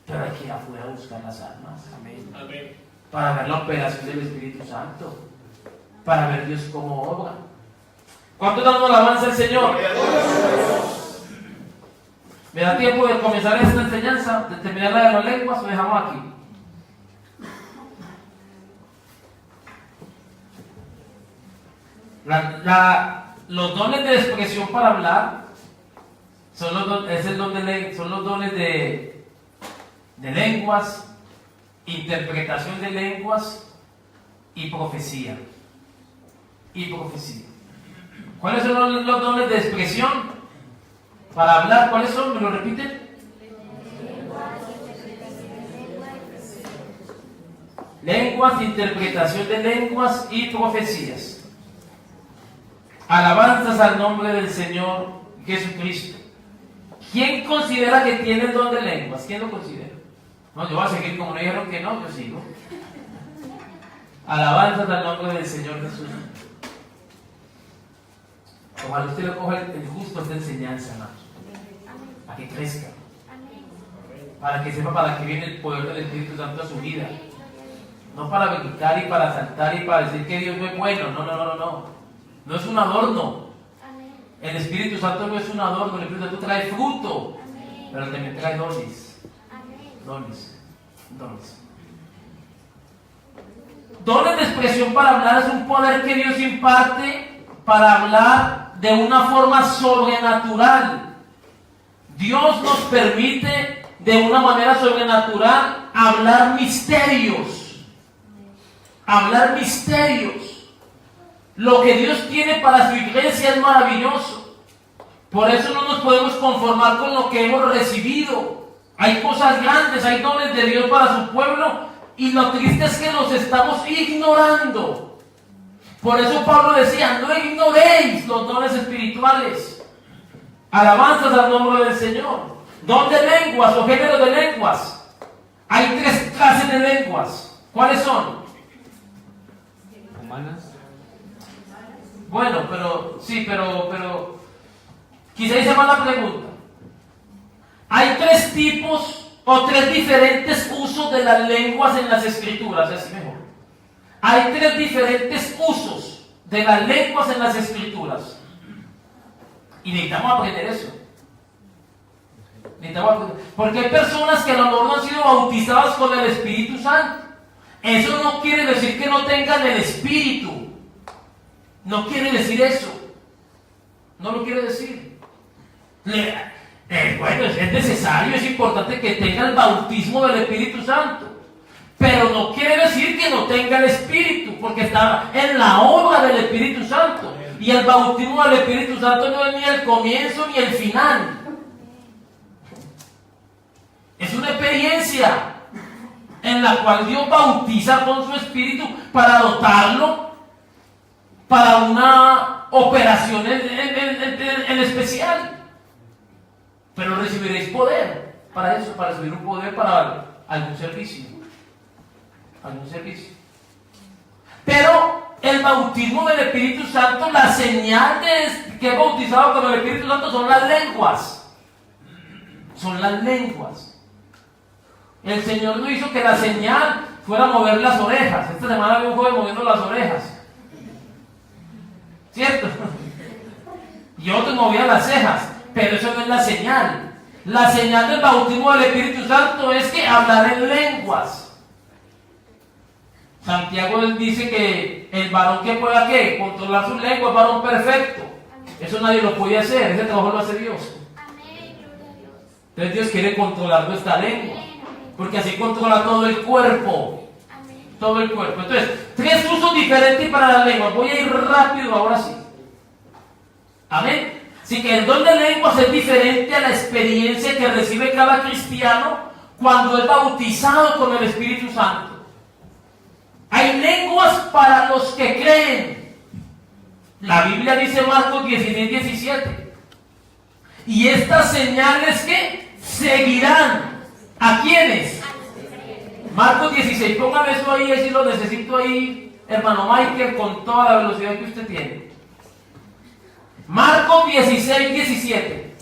Pero hay que ir afuera a buscar las almas. Amén. Amén. Para ver la operación del Espíritu Santo. Para ver Dios cómo obra. ¿Cuánto damos alabanza al Señor? ¿Me da tiempo de comenzar esta enseñanza? ¿De terminar la de las lenguas o dejamos aquí? Los dones de expresión para hablar son los dones de lenguas, interpretación de lenguas y profecía. ¿Cuáles son los dones de expresión para hablar? ¿Cuáles son? ¿Me lo repiten? Lenguas, interpretación de lenguas y profecías. Alabanzas al nombre del Señor Jesucristo. ¿Quién considera que tiene el don de lenguas? ¿Quién lo considera? No, yo voy a seguir como no dijeron que no, yo sigo. Alabanzas al nombre del Señor Jesús. Ojalá usted le coja el gusto a esta enseñanza, hermanos. Para que crezca. Para que sepa para qué viene el poder del Espíritu Santo a su vida. No para brincar y para saltar y para decir que Dios no es bueno. No. No es un adorno. El Espíritu Santo no es un adorno. El Espíritu Santo trae fruto. Pero también trae dones. Dones de expresión para hablar es un poder que Dios imparte para hablar de una forma sobrenatural. Dios nos permite de una manera sobrenatural hablar misterios. Lo que Dios tiene para su iglesia es maravilloso. Por eso no nos podemos conformar con lo que hemos recibido. Hay cosas grandes, hay dones de Dios para su pueblo y lo triste es que los estamos ignorando. Por eso Pablo decía, no ignoréis los dones espirituales. Alabanzas al nombre del Señor. Don de lenguas o género de lenguas. Hay 3 clases de lenguas. ¿Cuáles son? Humanas. Bueno, pero quizá hice mal la pregunta. Hay 3 tipos o 3 diferentes usos de las lenguas en las escrituras, así mejor. Hay 3 diferentes usos de las lenguas en las escrituras. Y necesitamos aprender eso. Porque hay personas que a lo mejor no han sido bautizadas con el Espíritu Santo. Eso no quiere decir que no tengan el Espíritu. No quiere decir eso. No lo quiere decir. Bueno, es necesario, es importante que tenga el bautismo del Espíritu Santo. Pero no quiere decir que no tenga el Espíritu, porque está en la obra del Espíritu Santo. Y el bautismo del Espíritu Santo no es ni el comienzo ni el final. Es una experiencia en la cual Dios bautiza con su Espíritu para dotarlo para una operación en especial. Pero recibiréis poder para eso, para recibir un poder para algún servicio. Pero el bautismo del Espíritu Santo, la señal de que es bautizado con el Espíritu Santo son las lenguas. El Señor no hizo que la señal fuera mover las orejas. Esta semana había un joven moviendo las orejas. ¿Cierto? Y otros movían las cejas. Pero eso no es la señal. La señal del bautismo del Espíritu Santo es que hablar en lenguas. Santiago dice que el varón que pueda ¿qué? Controlar su lengua es varón perfecto. Eso nadie lo puede hacer. Ese trabajo lo hace Dios. Entonces Dios quiere controlar nuestra lengua. Porque así controla todo el cuerpo. Todo el cuerpo. Entonces, 3 usos diferentes para la lengua. Voy a ir rápido ahora sí. Amén. Así que el don de lenguas es diferente a la experiencia que recibe cada cristiano cuando es bautizado con el Espíritu Santo. Hay lenguas para los que creen. La Biblia dice Marcos 16, 17. Y estas señales que seguirán. ¿A quiénes? Marcos 16, póngame eso ahí, si lo necesito ahí, hermano Michael, con toda la velocidad que usted tiene. Marcos 16, 17.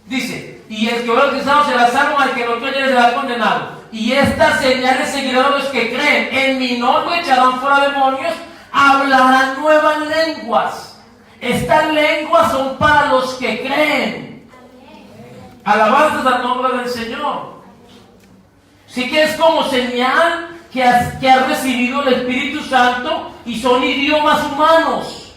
Dice, y el que fue bautizado será salvo, al que no creyere será condenado. Y estas señales seguirán a los que creen. En mi nombre echarán fuera demonios, hablarán nuevas lenguas. Estas lenguas son para los que creen. Alabanzas al nombre del Señor. Sí que es como señal que has recibido el Espíritu Santo y son idiomas humanos.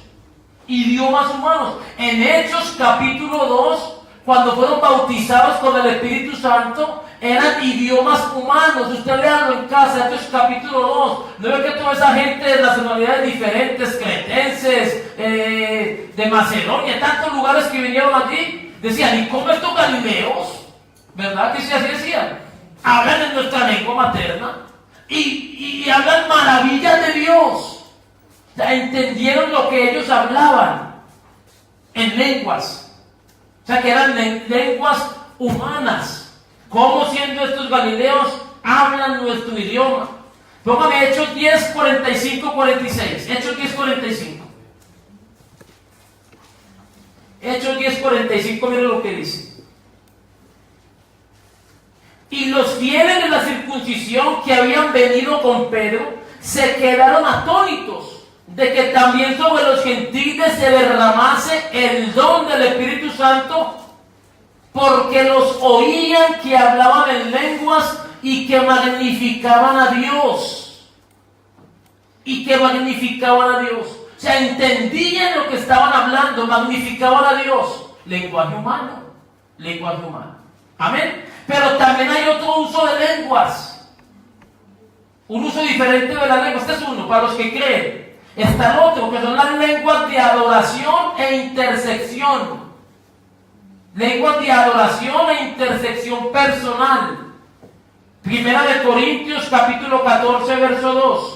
Idiomas humanos. En Hechos capítulo 2, cuando fueron bautizados con el Espíritu Santo, eran idiomas humanos. Usted léalo en casa, Hechos capítulo 2. No ve que toda esa gente de nacionalidades diferentes, cretenses, de Macedonia, tantos lugares que vinieron allí, decían, ¿y cómo estos galileos? ¿Verdad que sí así decían? Hablan en nuestra lengua materna y hablan maravillas de Dios. O sea, entendieron lo que ellos hablaban en lenguas. O sea, que eran lenguas humanas. ¿Cómo siendo estos galileos hablan nuestro idioma? Póngame Hechos 10, 45, 46. Hechos 10, 45. Hechos 10, 45, mire lo que dice. Y los fieles de la circuncisión que habían venido con Pedro se quedaron atónitos de que también sobre los gentiles se derramase el don del Espíritu Santo, porque los oían que hablaban en lenguas y que magnificaban a Dios. Y que magnificaban a Dios. O sea, entendían lo que estaban hablando, magnificaban a Dios. Lenguaje humano. Lenguaje humano. Amén. Pero también hay otro uso de lenguas. Un uso diferente de las lenguas. Este es uno, para los que creen. Está el otro, que son las lenguas de adoración e intersección. Lenguas de adoración e intersección personal. Primera de Corintios, capítulo 14, verso 2.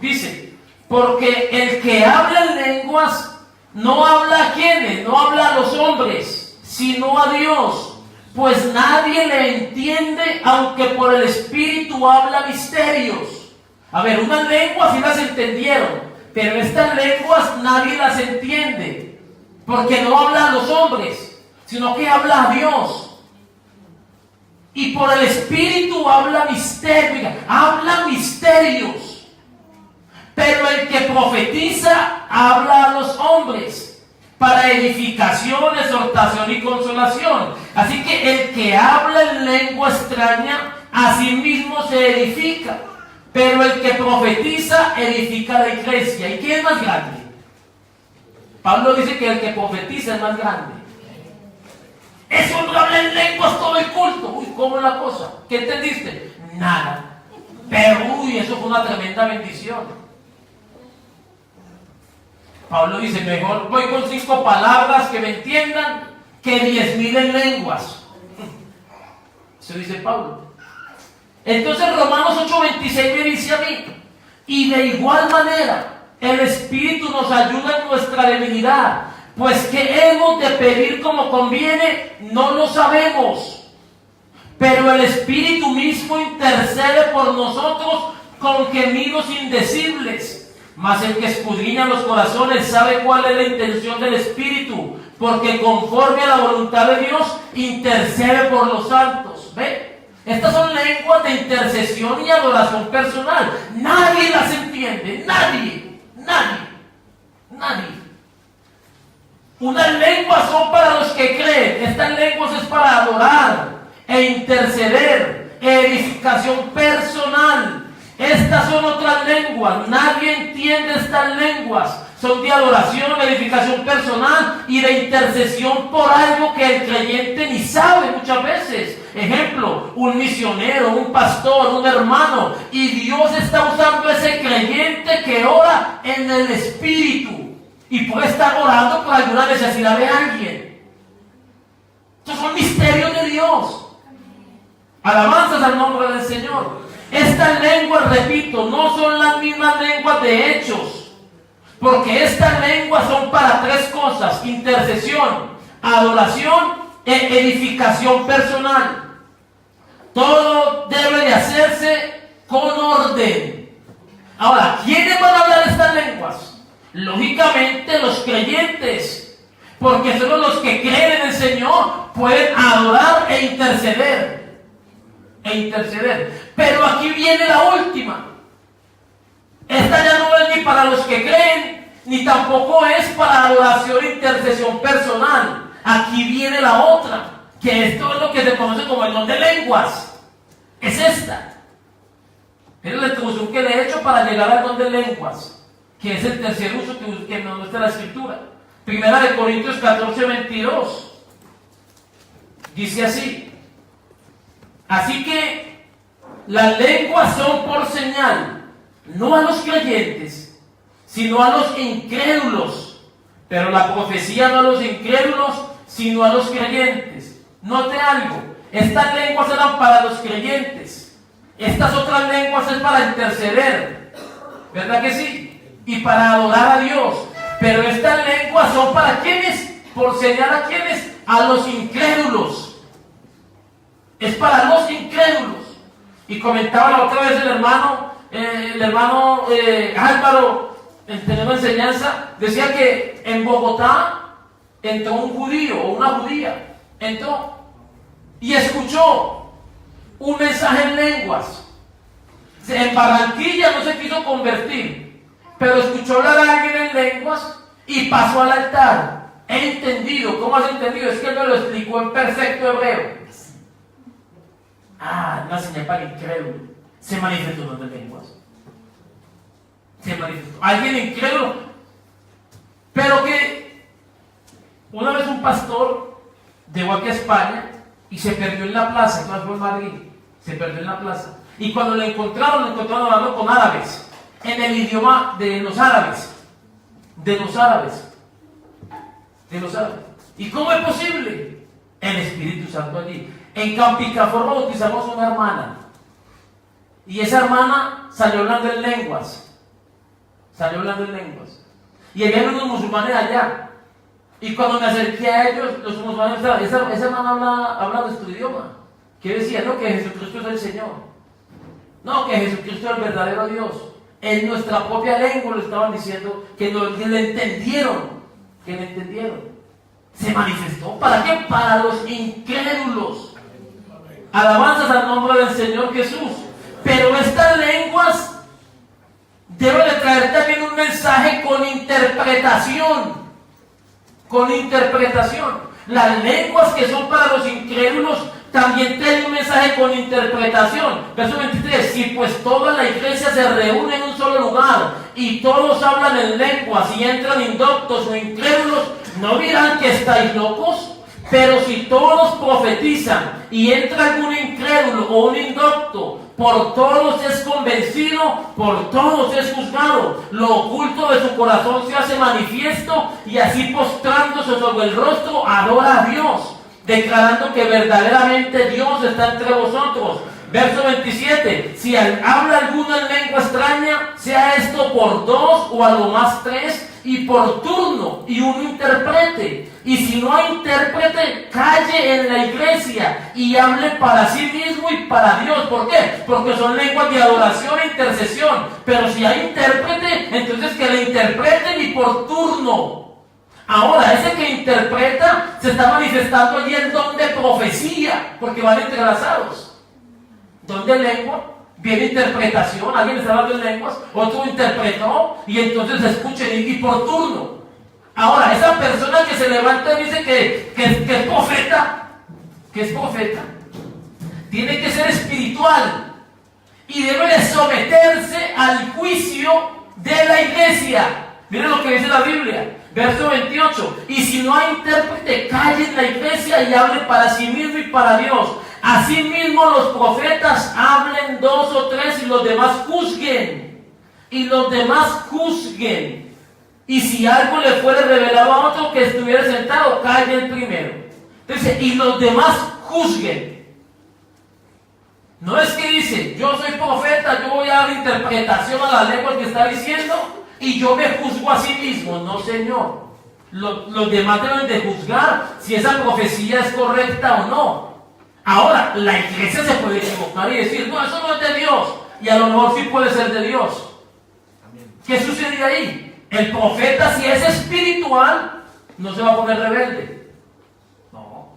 Dice, porque el que habla en lenguas no habla a quienes, no habla a los hombres, sino a Dios, pues nadie le entiende, aunque por el Espíritu habla misterios. A ver, unas lenguas sí las entendieron, pero estas lenguas nadie las entiende, porque no habla a los hombres, sino que habla a Dios. Y por el Espíritu habla misterios, habla misterios. Pero el que profetiza habla a los hombres para edificación, exhortación y consolación. Así que el que habla en lengua extraña a sí mismo se edifica, pero el que profetiza edifica la iglesia. ¿Y quién es más grande? Pablo dice que el que profetiza es más grande. Eso no habla en lenguas todo el culto. Uy, ¿cómo es la cosa? ¿Qué entendiste? Nada. Pero uy, eso fue una tremenda bendición. Pablo dice, mejor voy con 5 palabras que me entiendan que 10,000 en lenguas. Eso dice Pablo. Entonces Romanos 8:26 me dice a mí, y de igual manera el Espíritu nos ayuda en nuestra debilidad, pues que hemos de pedir como conviene, no lo sabemos. Pero el Espíritu mismo intercede por nosotros con gemidos indecibles. Mas el que escudriña los corazones sabe cuál es la intención del Espíritu, porque conforme a la voluntad de Dios intercede por los santos. ¿Ve? Estas son lenguas de intercesión y adoración personal. Nadie las entiende, nadie. Unas lenguas son para los que creen, estas lenguas es para adorar e interceder, edificación personal. Estas son otras lenguas, nadie entiende estas lenguas. Son de adoración, edificación personal y de intercesión por algo que el creyente ni sabe muchas veces. Ejemplo, un misionero, un pastor, un hermano, y Dios está usando ese creyente que ora en el Espíritu. y puede estar orando por alguna necesidad de alguien. Estos son misterios de Dios. Alabanzas al nombre del Señor. Estas lenguas, repito, no son las mismas lenguas de Hechos, porque estas lenguas son para tres cosas: intercesión, adoración e edificación personal. Todo debe de hacerse con orden. Ahora, ¿quiénes van a hablar estas lenguas? Lógicamente los creyentes, porque solo los que creen en el Señor pueden adorar e interceder. Pero aquí viene la última. Esta ya no es ni para los que creen, ni tampoco es para adoración e intercesión personal. Aquí viene la otra, que esto es lo que se conoce como el don de lenguas. Es esta. Es la introducción que le he hecho para llegar al don de lenguas, que es el tercer uso que nos muestra la Escritura. Primera de Corintios 14:22. Dice así: así que las lenguas son por señal, no a los creyentes, sino a los incrédulos. Pero la profecía no a los incrédulos, sino a los creyentes. Note algo, estas lenguas eran para los creyentes, estas otras lenguas es para interceder, ¿verdad que sí? Y para adorar a Dios. Pero estas lenguas son para ¿quiénes? Por señal a ¿quiénes? A los incrédulos. Es para los incrédulos. Y comentaba la otra vez el hermano Álvaro, teniendo enseñanza, decía que en Bogotá entró un judío o una judía, entró y escuchó un mensaje en lenguas. En Barranquilla no se quiso convertir, pero escuchó hablar a alguien en lenguas y pasó al altar. He entendido. ¿Cómo has entendido? Es que él me lo explicó en perfecto hebreo. Una señal para el incrédulo. Se manifestó un don de lenguas. Se manifestó. Alguien incrédulo. Pero que una vez un pastor llegó aquí a España y se perdió en la plaza. Entonces fue en Madrid. Se perdió en la plaza. Y cuando lo encontraron hablando con árabes. En el idioma de los árabes. De los árabes. ¿Y cómo es posible? El Espíritu Santo allí. En Campicafor bautizamos una hermana. Y esa hermana salió hablando en lenguas. Y había unos musulmanes allá. Y cuando me acerqué a ellos, los musulmanes estaban, esa hermana habla nuestro idioma. Que decía, no, que Jesucristo es el Señor. No, que Jesucristo es el verdadero Dios. En nuestra propia lengua lo estaban diciendo, que le entendieron. Se manifestó. ¿Para qué? Para los incrédulos. Alabanzas al nombre del Señor Jesús. Pero estas lenguas deben de traer también un mensaje con interpretación. Las lenguas que son para los incrédulos también tienen un mensaje con interpretación. Verso 23: si pues toda la iglesia se reúne en un solo lugar y todos hablan en lenguas y entran indoctos o incrédulos, ¿no dirán que estáis locos? Pero si todos profetizan y entra algún incrédulo o un indocto, por todos es convencido, por todos es juzgado. Lo oculto de su corazón se hace manifiesto, y así postrándose sobre el rostro adora a Dios, declarando que verdaderamente Dios está entre vosotros. Verso 27: si habla alguno en lengua extraña, sea esto por dos o a lo más tres, y por turno, y uno interprete. Y si no hay intérprete, calle en la iglesia y hable para sí mismo y para Dios. ¿Por qué? Porque son lenguas de adoración e intercesión. Pero si hay intérprete, entonces que le interpreten y por turno. Ahora, ese que interpreta se está manifestando allí el don de profecía, porque van entrelazados. Don de lengua, viene interpretación, alguien está hablando en lenguas, otro interpretó, y entonces escuchen y por turno. Ahora, esa persona que se levanta y dice que es profeta, tiene que ser espiritual y debe de someterse al juicio de la iglesia. Miren lo que dice la Biblia, verso 28: y si no hay intérprete, calle en la iglesia y hable para sí mismo y para Dios. Asimismo los profetas hablen dos o tres y los demás juzguen. Y si algo le fuera revelado a otro que estuviera sentado, calle el primero. Entonces, y los demás juzguen. No es que dice, yo soy profeta, yo voy a dar interpretación a la lengua que está diciendo y yo me juzgo a sí mismo. No, Señor. Los demás deben de juzgar si esa profecía es correcta o no. Ahora, la iglesia se puede equivocar y decir, no, eso no es de Dios. Y a lo mejor sí puede ser de Dios. ¿Qué sucede ahí? El profeta, si es espiritual, no se va a poner rebelde. No.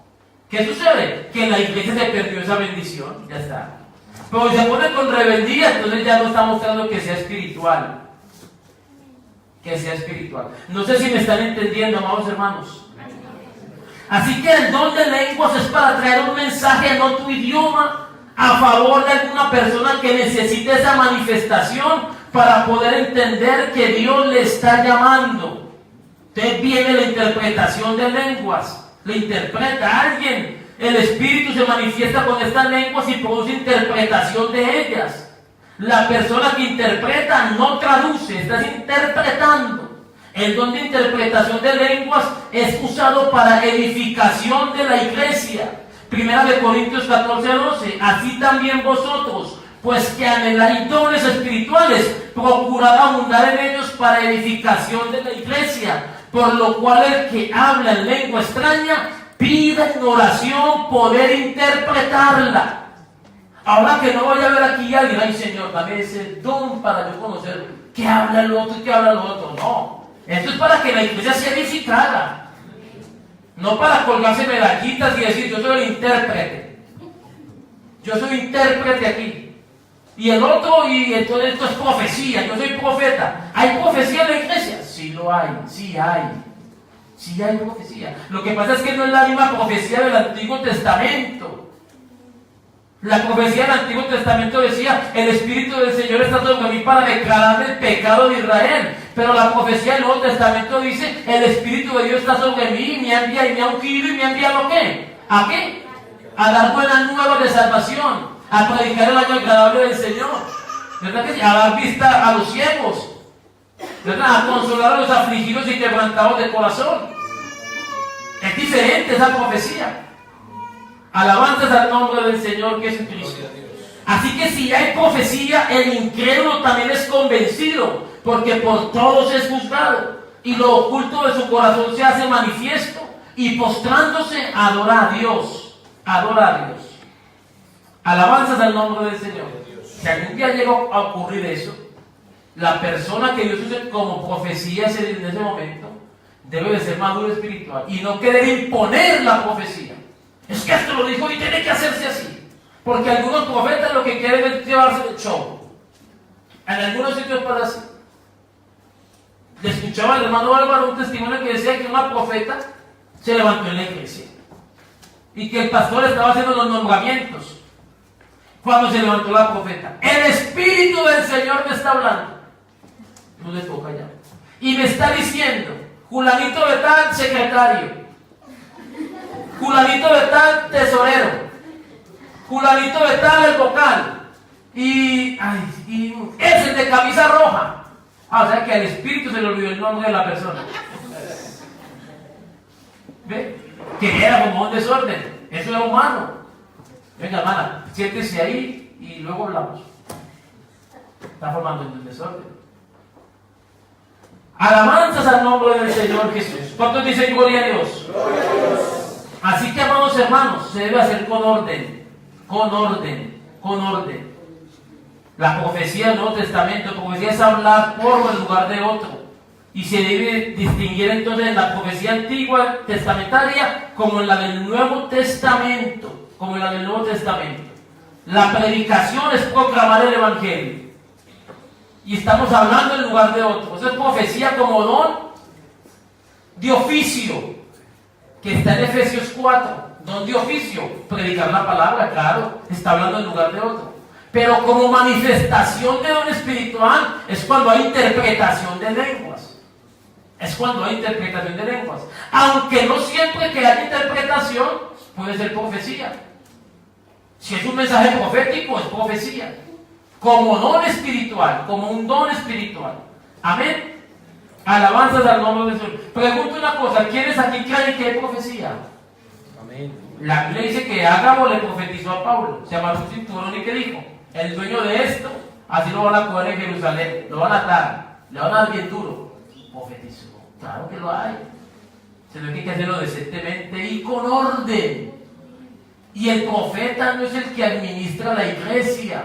¿Qué sucede? Que en la iglesia se perdió esa bendición. Ya está. Pero si se pone con rebeldía, entonces ya no está mostrando que sea espiritual. Que sea espiritual. No sé si me están entendiendo, amados hermanos. Así que el don de lenguas es para traer un mensaje en otro idioma a favor de alguna persona que necesite esa manifestación para poder entender que Dios le está llamando. Entonces viene la interpretación de lenguas. Le interpreta a alguien. El Espíritu se manifiesta con estas lenguas y produce interpretación de ellas. La persona que interpreta no traduce, está interpretando. El don de interpretación de lenguas es usado para edificación de la iglesia. 1 Corintios 14:12. Así también vosotros, pues que anheláis dones espirituales, procurad abundar en ellos para edificación de la iglesia. Por lo cual el que habla en lengua extraña, pida en oración poder interpretarla. Ahora que no vaya a ver aquí alguien, ay Señor, dame ese don para yo conocer qué habla el otro y qué habla el otro. No, esto es para que la iglesia sea edificada. No para colgarse medallitas y decir, yo soy el intérprete. Yo soy intérprete aquí. Y el otro, y entonces esto es profecía, yo soy profeta. ¿Hay profecía en la iglesia? Sí lo hay, sí hay. Sí hay profecía. Lo que pasa es que no es la misma profecía del Antiguo Testamento. La profecía del Antiguo Testamento decía, el Espíritu del Señor está sobre mí para declarar el pecado de Israel. Pero la profecía del Nuevo Testamento dice, el Espíritu de Dios está sobre mí, me ha enviado y me ha ungido y me ha enviado ¿qué? ¿A qué? A dar buenas nuevas de salvación, a predicar el año agradable del Señor, ¿verdad que sí? A dar vista a los ciegos, ¿verdad? A consolar a los afligidos y quebrantados de corazón. Es diferente esa profecía. Alabanzas al nombre del Señor Jesucristo. Así que si hay profecía, el incrédulo también es convencido, porque por todos es juzgado, y lo oculto de su corazón se hace manifiesto, y postrándose adora a Dios. Adora a Dios. Alabanzas al nombre del Señor. Si algún día llega a ocurrir eso, la persona que Dios use como profecía en ese momento debe de ser maduro espiritual y no querer imponer la profecía. Es que esto lo dijo y tiene que hacerse así. Porque algunos profetas lo que quieren es llevarse el show. En algunos sitios pasa así. Le escuchaba al hermano Álvaro un testimonio que decía que una profeta se levantó en la iglesia y que el pastor estaba haciendo los nombramientos. Cuando se levantó la profeta, el Espíritu del Señor me está hablando. No le toca ya. Y me está diciendo, Julanito de tal, secretario. Julanito de tal, tesorero. Julanito de tal, el vocal. Y es el de camisa roja. O sea que al Espíritu se le olvidó el nombre de la persona. ¿Ve? Que era como un desorden. Eso es humano. Venga, hermana, siéntese ahí y luego hablamos. Está formando el desorden. Alabanzas al nombre del Señor Jesús. ¿Cuántos dicen gloria a Dios? Gloria a Dios. Así que, amados hermanos, se debe hacer con orden. Con orden. Con orden. La profecía del Nuevo Testamento, la profecía es hablar por el lugar de otro. Y se debe distinguir entonces en la profecía antigua testamentaria como en la del Nuevo Testamento. Como en la del Nuevo Testamento. La predicación es proclamar el Evangelio. Y estamos hablando en lugar de otro. Eso es profecía como don de oficio, que está en Efesios 4. Don de oficio, predicar la palabra, claro, está hablando en lugar de otro. Pero como manifestación de don espiritual es cuando hay interpretación de lenguas. Es cuando hay interpretación de lenguas. Aunque no siempre que haya interpretación puede ser profecía. Si es un mensaje profético, es profecía. Como don espiritual, como un don espiritual. Amén. Alabanzas al nombre de Jesús. Pregunto una cosa, ¿quiénes aquí creen que hay profecía? Amén. La Biblia dice que Ágabo le profetizó a Pablo, se amarró un cinturón y ¿qué dijo? El dueño de esto, así lo van a coger en Jerusalén, lo van a atar, le van a dar bien duro. Profetizó, claro que lo hay. Sino que hay que hacerlo decentemente y con orden. Y el profeta no es el que administra la iglesia.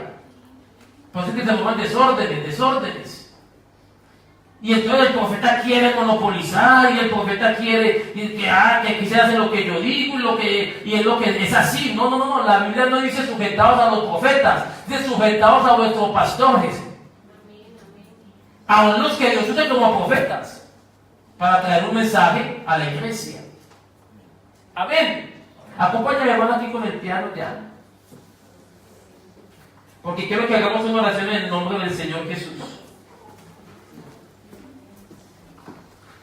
Por eso es que se forman desórdenes. Y entonces el profeta quiere monopolizar, y el profeta quiere que se hace lo que yo digo, y es lo que es así. No. La Biblia no dice sujetados a los profetas, dice sujetados a vuestros pastores. A los que Dios use como profetas, para traer un mensaje a la iglesia. Amén. Acompáñame, hermano, aquí con el piano ya. Porque quiero que hagamos una oración en el nombre del Señor Jesús.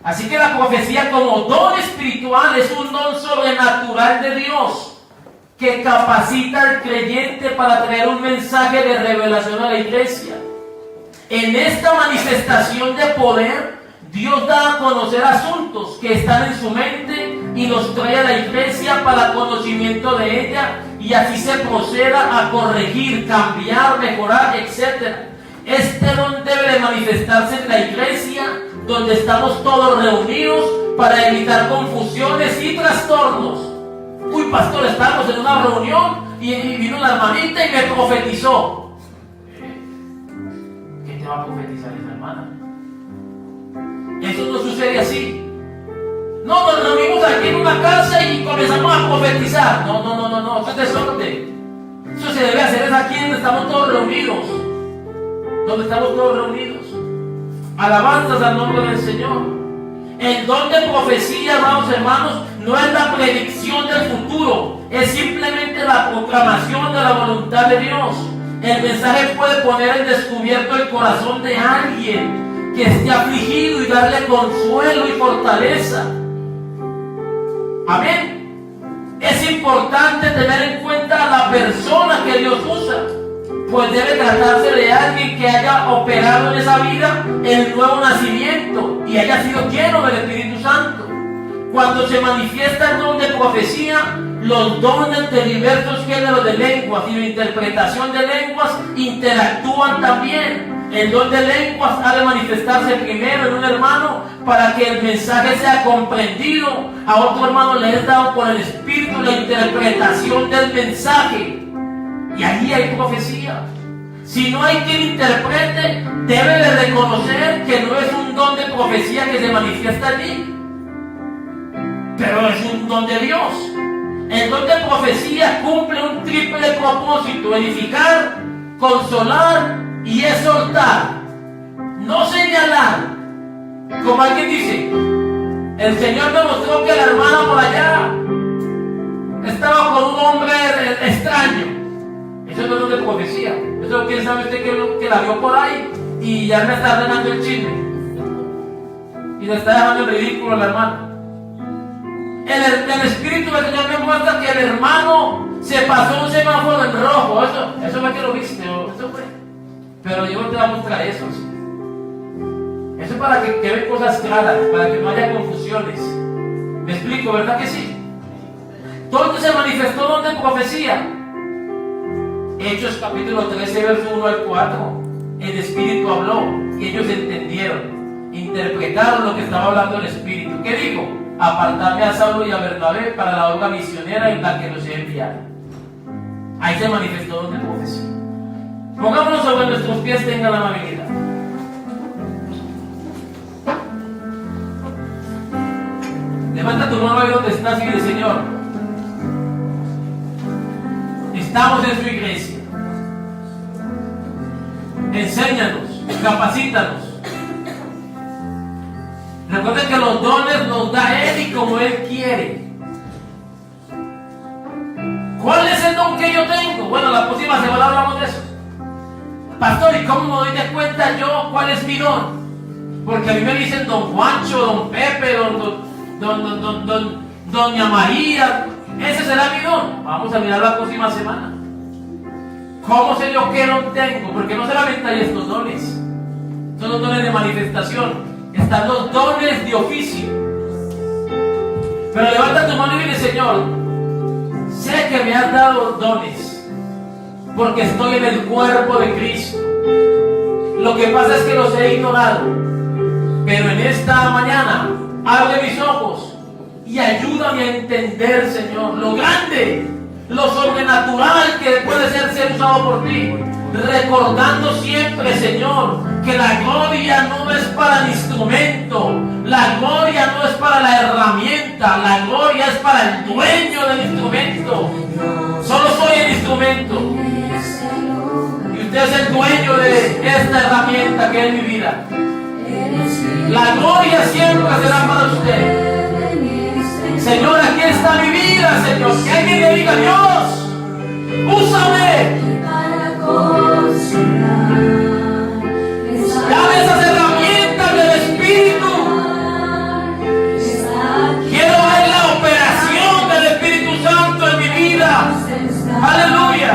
Así que la profecía como don espiritual es un don sobrenatural de Dios que capacita al creyente para traer un mensaje de revelación a la iglesia. En esta manifestación de poder, Dios da a conocer asuntos que están en su mente y los trae a la iglesia para conocimiento de ella, y así se proceda a corregir, cambiar, mejorar, etc. Este don debe de manifestarse en la iglesia, donde estamos todos reunidos para evitar confusiones y trastornos. Uy, pastor, estamos en una reunión y vino una hermanita y me profetizó. ¿Qué te va a profetizar esa hermana? Eso no sucede así. No, nos reunimos aquí en una casa y comenzamos a profetizar. No, eso es desorden. Eso se debe hacer es aquí donde estamos todos reunidos. Alabanzas al nombre del Señor. El don de profecía, amados hermanos, no es la predicción del futuro, es simplemente la proclamación de la voluntad de Dios. El mensaje puede poner en descubierto el corazón de alguien que esté afligido y darle consuelo y fortaleza. Amén. Es importante tener en cuenta a la persona que Dios usa, pues debe tratarse de alguien que haya operado en esa vida el nuevo nacimiento y haya sido lleno del Espíritu Santo. Cuando se manifiesta el don de profecía, los dones de diversos géneros de lenguas y de interpretación de lenguas interactúan también. El don de lenguas ha de manifestarse primero en un hermano para que el mensaje sea comprendido. A otro hermano le es dado por el Espíritu la interpretación del mensaje. Y allí hay profecía. Si no hay quien interprete, debe de reconocer que no es un don de profecía que se manifiesta allí, pero es un don de Dios. El don de profecía cumple un triple propósito: edificar, consolar y exhortar. No señalar. Como alguien dice, el Señor me mostró que la hermana por allá estaba con un hombre extraño. Eso no es don de profecía. Eso quién sabe usted que la vio por ahí y ya me está arreglando el chisme y le está dejando el ridículo a la hermana. El Espíritu del Señor me muestra que el hermano se pasó un semáforo en rojo. Eso fue que lo viste, eso fue. Pero yo no te voy a mostrar eso. ¿Sí? Eso es para que queden cosas claras, para que no haya confusiones. ¿Me explico, verdad que sí? ¿Dónde se manifestó don de profecía? Hechos capítulo 13, verso 1 al 4. El Espíritu habló y ellos entendieron, interpretaron lo que estaba hablando el Espíritu. ¿Qué dijo? Apartarme a Saulo y a Bernabé para la obra misionera en la que los he enviado. Ahí se manifestó don de profecía. Pongámonos sobre nuestros pies, tenga la amabilidad. Levanta tu mano ahí donde estás y dile: Señor, estamos en su iglesia. Enséñanos, capacítanos. Recuerden que los dones los da Él y como Él quiere. ¿Cuál es el don que yo tengo? Bueno, la próxima semana hablamos de eso. Pastor, ¿y cómo me doy de cuenta yo cuál es mi don? Porque a mí me dicen don Juancho, don Pepe, doña María. Ese será mi don. Vamos a mirar la próxima semana. ¿Cómo sé yo qué don tengo? Porque no solamente hay estos dones. Son los dones de manifestación. están los dones de oficio. Pero levanta tu mano y dile: Señor, sé que me has dado dones, porque estoy en el cuerpo de Cristo. Lo que pasa es que los he ignorado. Pero en esta mañana, abre mis ojos y ayúdame a entender, Señor, lo grande, lo sobrenatural que puede ser usado por ti. Recordando siempre, Señor, que la gloria no es para el instrumento, la gloria no es para la herramienta, la gloria es para el dueño del instrumento. Solo soy el instrumento y usted es el dueño de esta herramienta que es mi vida. La gloria siempre será para usted. Señor, aquí está mi vida, Señor. Que alguien le diga: Dios, úsame. Dame esas herramientas del Espíritu. Quiero ver la operación del Espíritu Santo en mi vida. Aleluya.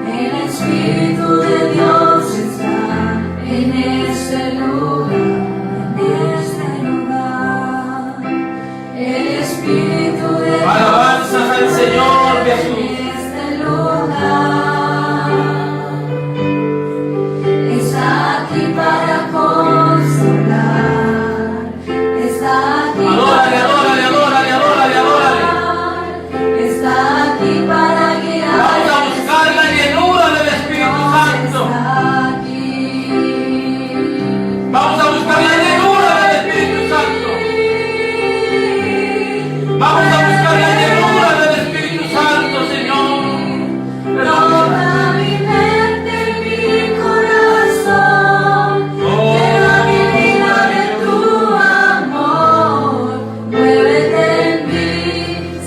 El Espíritu de Dios está en este lugar, en este lugar. El Espíritu de Dios. Alabanzas al Señor Jesús. Está aquí para consolar, está aquí Adórale, adórale, adórale, adórale, adórale. está aquí para guiar. Vamos a buscar la llenura del Espíritu Santo. Está aquí. Vamos a buscar la llenura del Espíritu Santo. Vamos a buscar la llenura del Espíritu Santo, Señor. Toda mi mente y mi corazón, llena mi vida de tu amor, muévete en mí,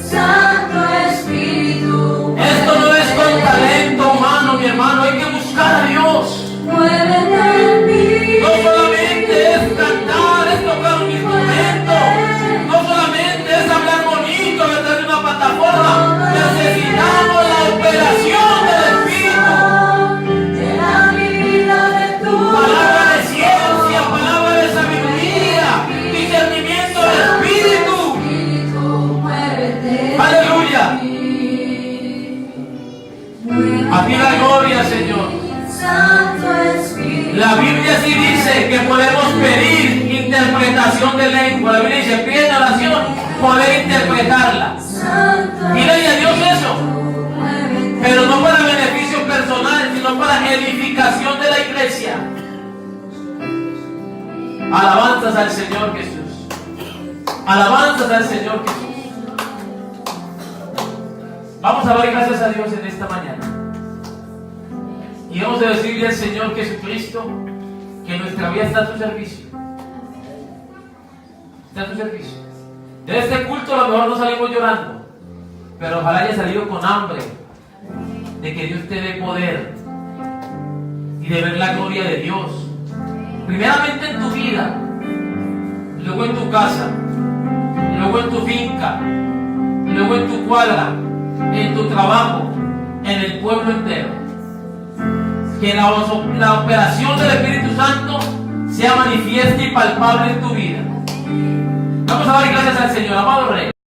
Santo Espíritu. Esto no es con talento humano, mi hermano. Hay que buscar a Dios. Muévete en mí. No solamente es cantar, es tocar un instrumento. No solamente es hablar bonito detrás de una plataforma. Necesitamos la operación del Espíritu. Llena mi vida de tu Palabra de ciencia, palabra de sabiduría, discernimiento del Espíritu. Espíritu, muévete. Aleluya. A ti la gloria, Señor. Santo Espíritu. La Biblia sí dice que podemos pedir interpretación de lengua. La Biblia dice: pide en oración poder interpretarla. Santo Dile a Dios eso. muévete. Pero no para beneficio personal, sino para edificación de la iglesia. Alabanzas al Señor Jesús. Alabanzas al Señor Jesús. Vamos a dar gracias a Dios en esta mañana. Y vamos a decirle al Señor Jesucristo que nuestra vida está a su servicio. Está a su servicio. De este culto a lo mejor no salimos llorando, pero ojalá haya salido con hambre de que Dios te dé poder y de ver la gloria de Dios. Primeramente en tu vida, luego en tu casa, luego en tu finca, luego en tu cuadra, en tu trabajo, en el pueblo entero. Que la operación del Espíritu Santo sea manifiesta y palpable en tu vida. Vamos a dar gracias al Señor, amado Rey.